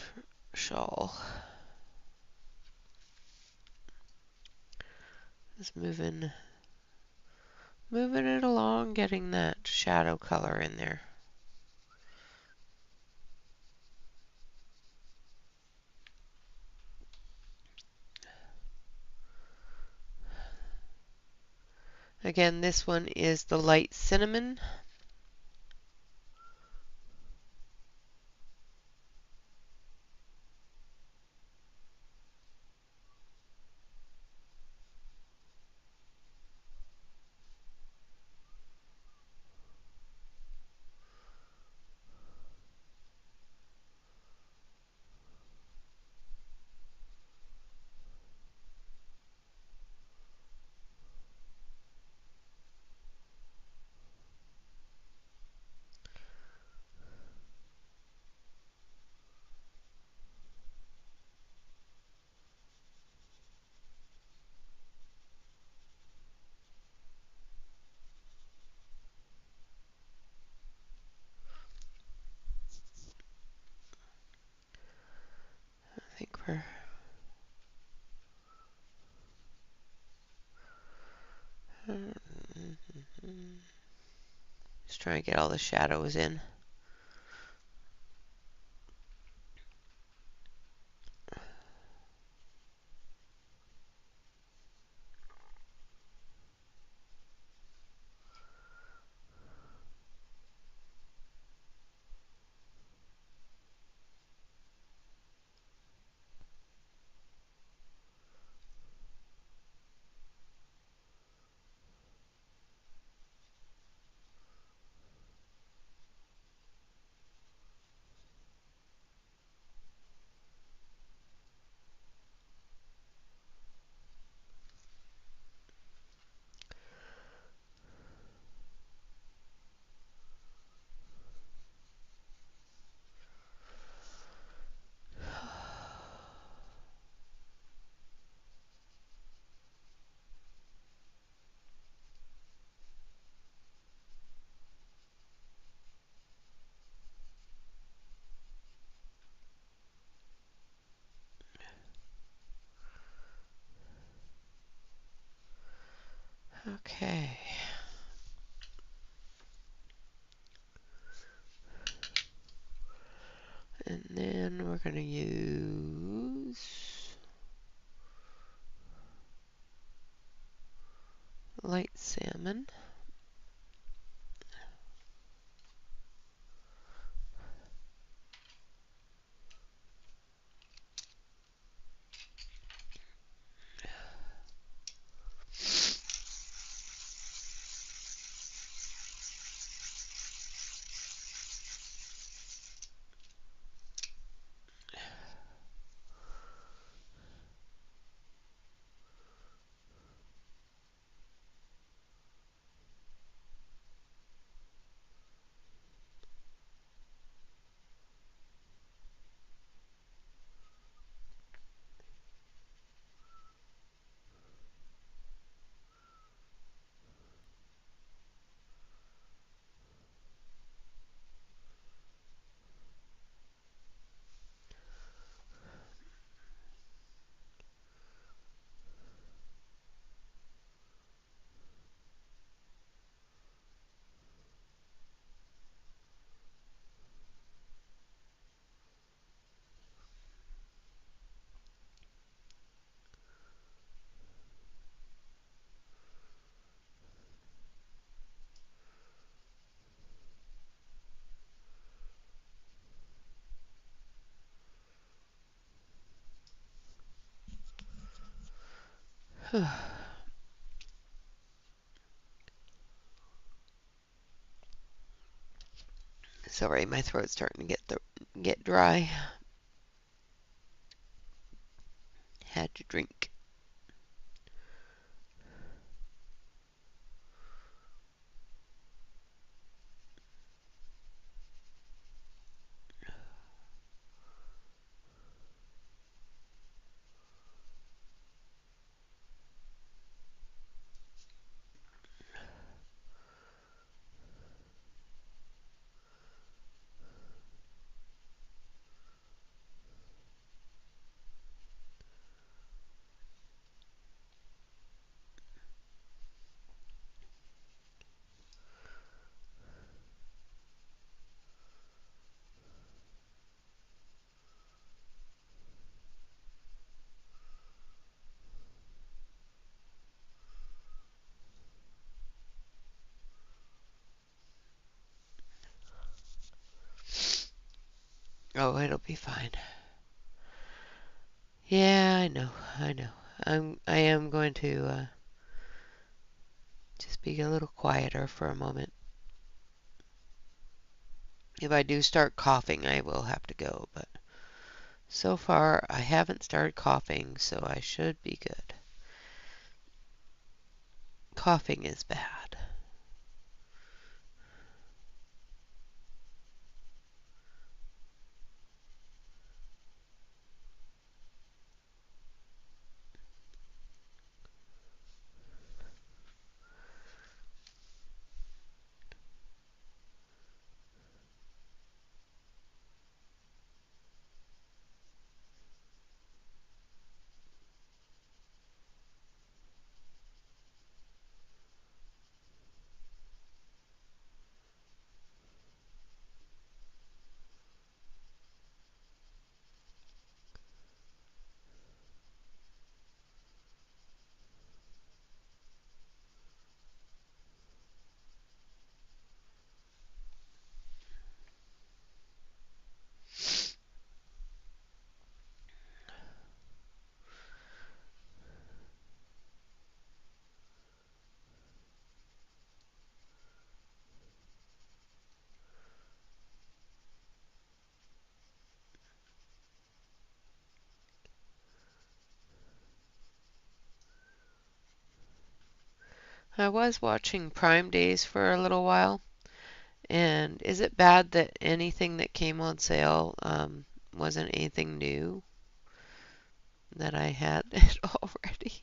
shawl. Just moving it along, getting that shadow color in there. Again, this one is the light cinnamon. Just trying to get all the shadows in. Okay. And then we're going to use light salmon. Sorry, my throat's starting to get dry. Had to drink. Oh, it'll be fine. Yeah, I know. I know. I am going to just be a little quieter for a moment. If I do start coughing, I will have to go, but so far I haven't started coughing, so I should be good. Coughing is bad. I was watching Prime Days for a little while, and is it bad that anything that came on sale wasn't anything new that I had it already?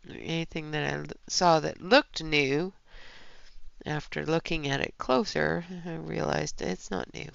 Anything that I saw that looked new, after looking at it closer, I realized it's not new.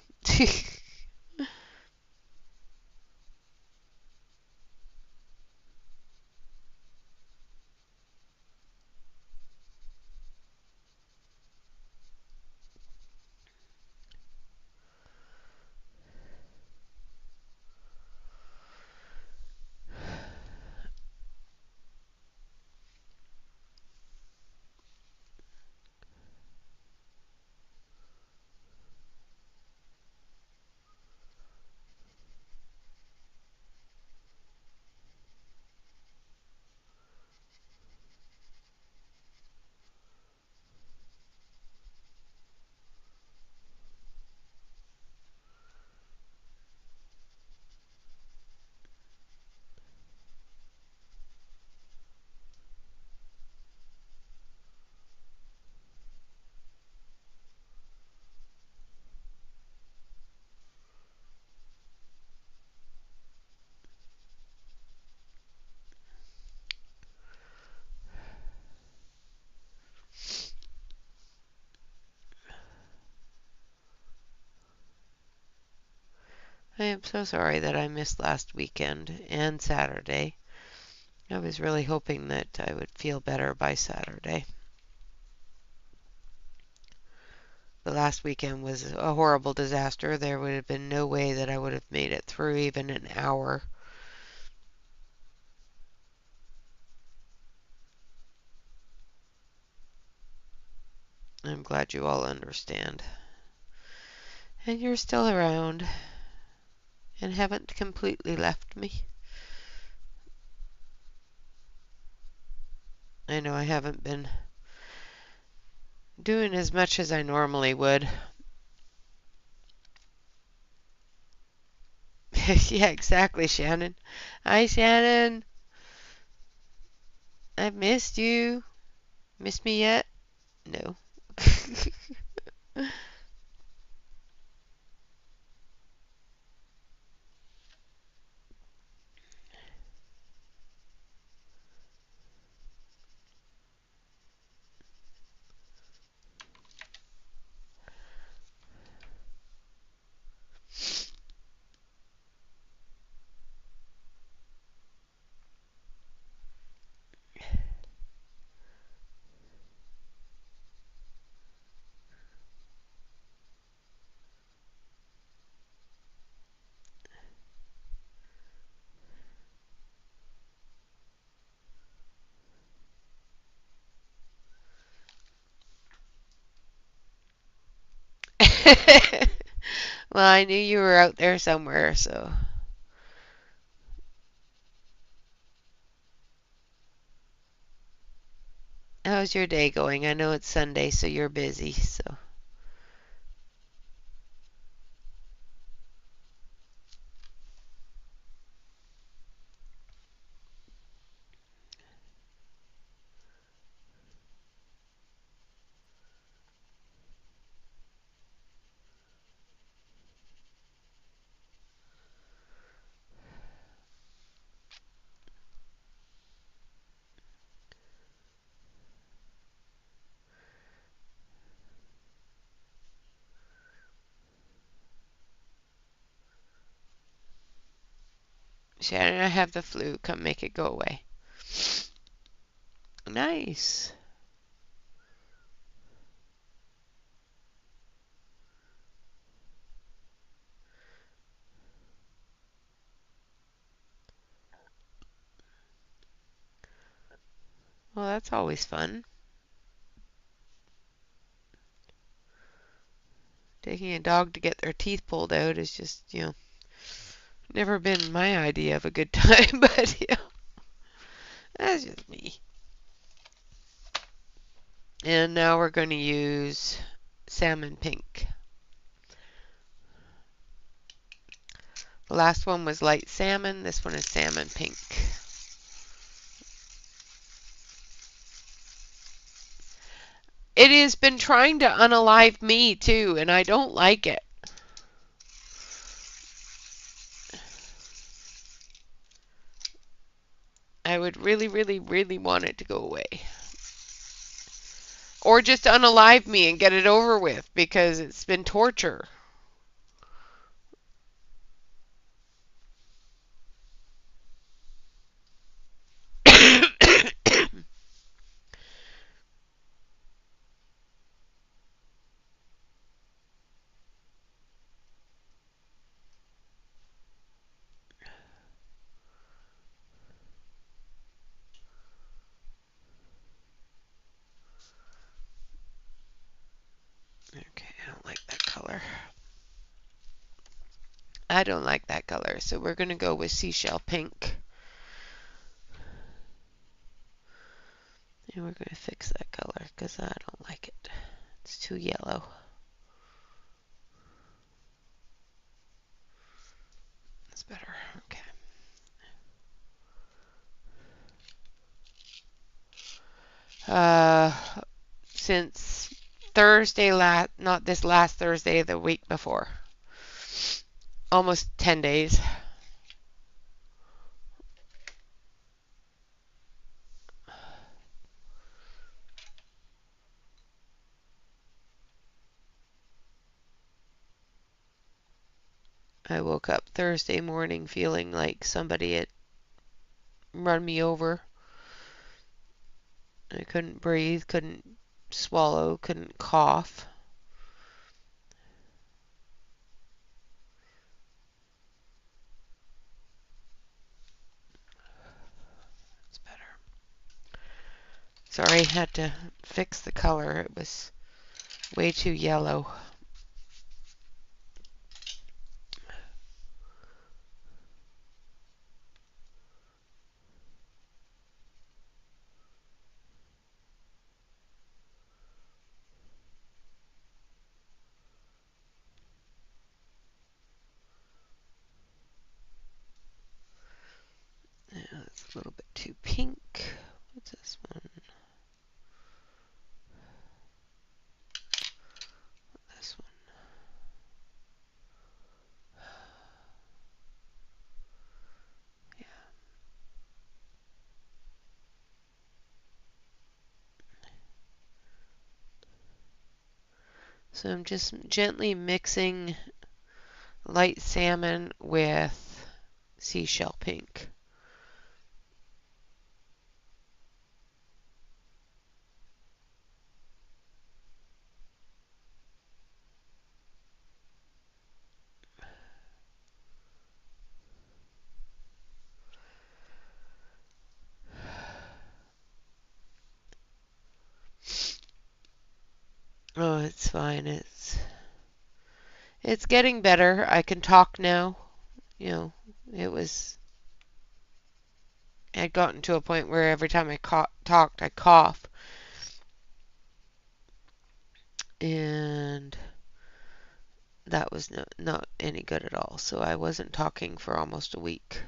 I am so sorry that I missed last weekend and Saturday. I was really hoping that I would feel better by Saturday. The last weekend was a horrible disaster. There would have been no way that I would have made it through even an hour. I'm glad you all understand. And you're still around and haven't completely left me. I know I haven't been doing as much as I normally would. Yeah, exactly, Shannon. Hi, Shannon. I've missed you. Miss me yet? No. Well, I knew you were out there somewhere, so. How's your day going? I know it's Sunday, so you're busy, so. Shannon, I have the flu. Come make it go away. Nice. Well, that's always fun. Taking a dog to get their teeth pulled out is just, never been my idea of a good time, but, that's just me. And now we're going to use salmon pink. The last one was light salmon. This one is salmon pink. It has been trying to unalive me too, and I don't like it. I would really, really, really want it to go away. Or just unalive me and get it over with because it's been torture. Okay, I don't like that color. I don't like that color, so we're going to go with seashell pink. And we're going to fix that color because I don't like it. It's too yellow. That's better. Okay. Uh, since Thursday, not this last Thursday, the week before. Almost 10 days. I woke up Thursday morning feeling like somebody had run me over. I couldn't breathe, couldn't swallow, couldn't cough. It's better. Sorry, I had to fix the color. It was way too yellow. Yeah, it's a little bit too pink. What's this one? This one. Yeah. So I'm just gently mixing light salmon with seashell pink. Oh, it's fine. It's getting better. I can talk now. You know, it was I'd gotten to a point where every time I talked, I cough. And that was not any good at all. So I wasn't talking for almost a week.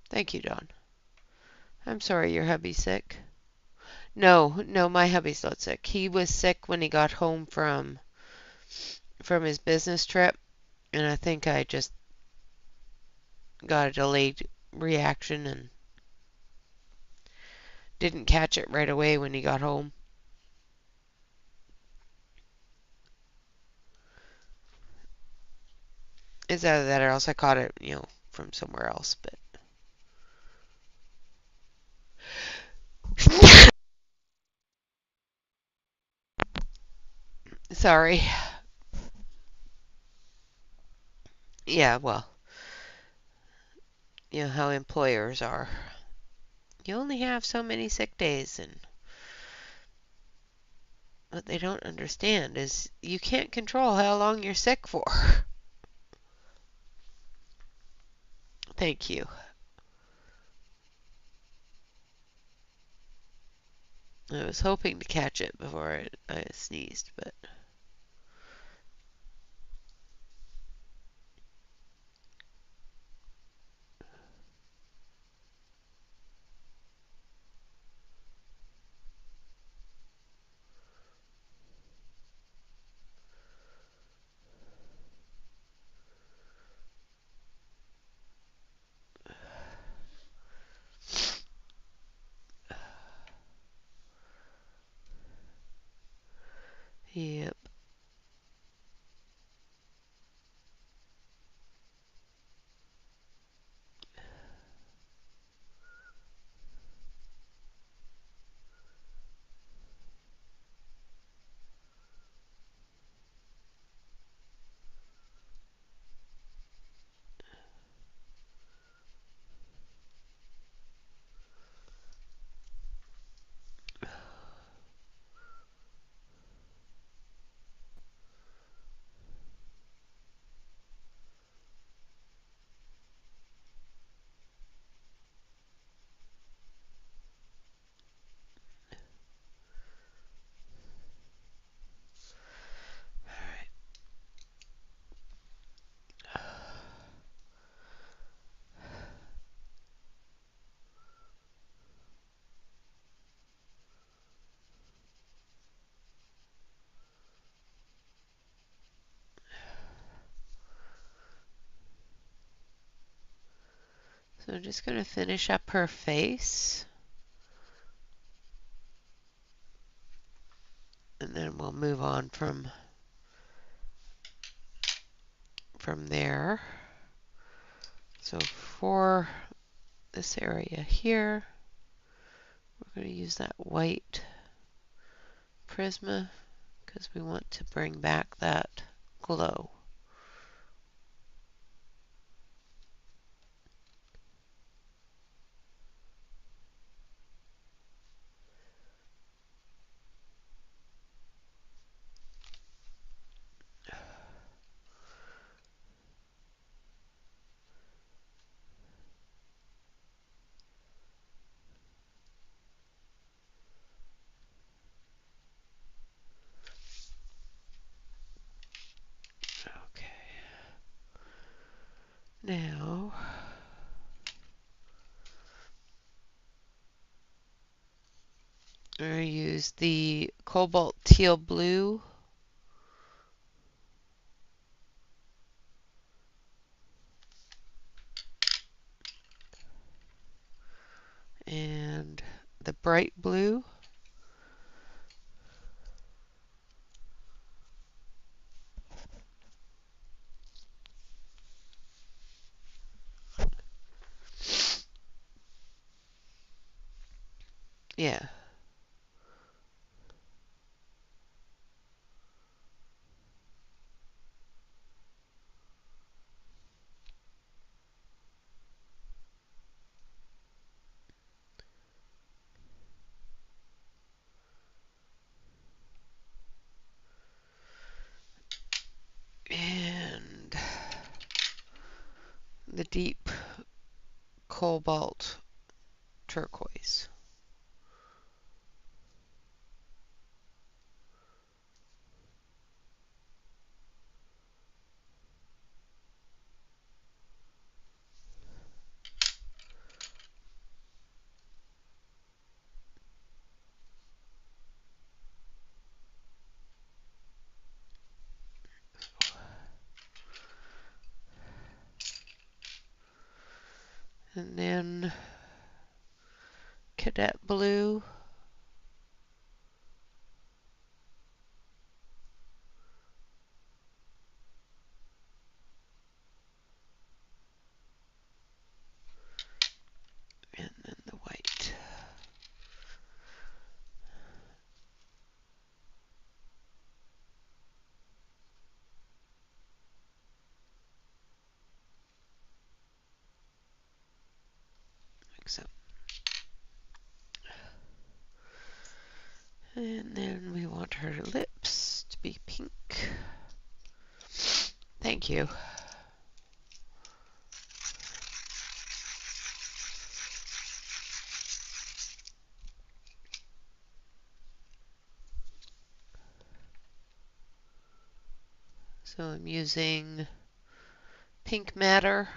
Thank you, Don. I'm sorry your hubby's sick. No, no, my hubby's not sick. He was sick when he got home from his business trip, and I think I just got a delayed reaction and didn't catch it right away when he got home. It's either that or else I caught it, from somewhere else, but Sorry. Yeah, well, you know how employers are. You only have so many sick days, and what they don't understand is you can't control how long you're sick for. Thank you. I was hoping to catch it before I sneezed, but yep. So I'm just going to finish up her face, and then we'll move on from there. So for this area here, we're going to use that white Prisma because we want to bring back that glow. Okay. Now, we're going to use the cobalt teal blue and the bright blue. Yeah. And the deep cobalt turquoise. And then cadet blue. And then the white. So, and then we want her lips to be pink. Thank you. So I'm using pink matter.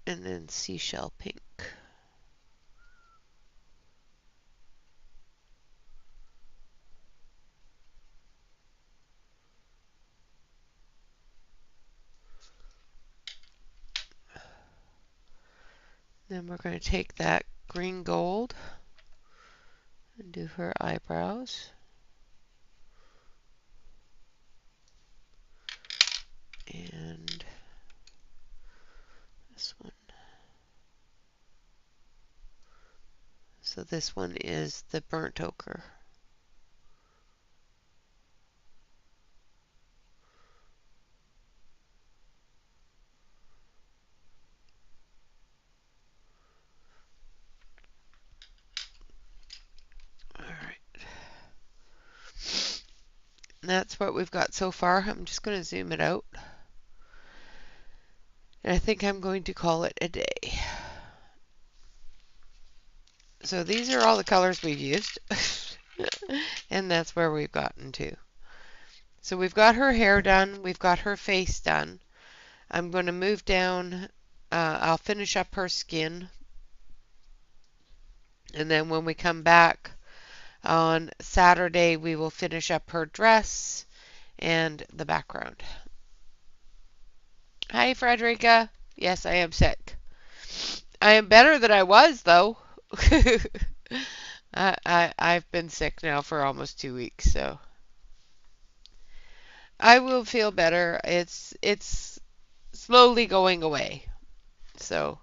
And then seashell pink. Then we're going to take that green gold and do her eyebrows. And this one. So this one is the burnt ochre. All right. And that's what we've got so far. I'm just going to zoom it out. And I think I'm going to call it a day. So these are all the colors we've used. And that's where we've gotten to. So we've got her hair done. We've got her face done. I'm going to move down. I'll finish up her skin. And then when we come back on Saturday, we will finish up her dress and the background. Hi, Frederica. Yes, I am sick. I am better than I was, though. I've been sick now for almost 2 weeks, so I will feel better. It's slowly going away. So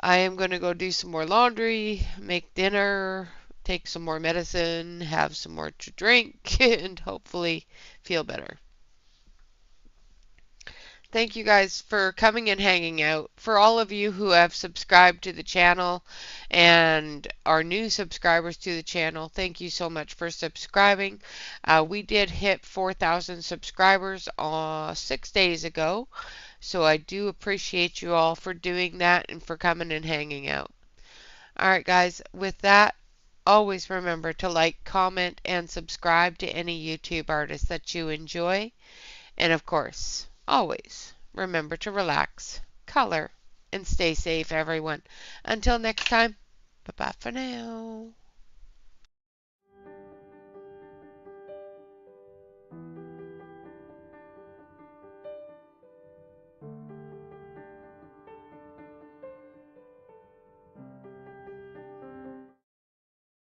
I am going to go do some more laundry, make dinner, take some more medicine, have some more to drink, and hopefully feel better. Thank you guys for coming and hanging out. For all of you who have subscribed to the channel and are new subscribers to the channel, thank you so much for subscribing. We did hit 4,000 subscribers 6 days ago, so I do appreciate you all for doing that and for coming and hanging out. Alright guys, with that, always remember to like, comment, and subscribe to any YouTube artist that you enjoy. And of course, always remember to relax, color, and stay safe, everyone. Until next time, bye-bye for now.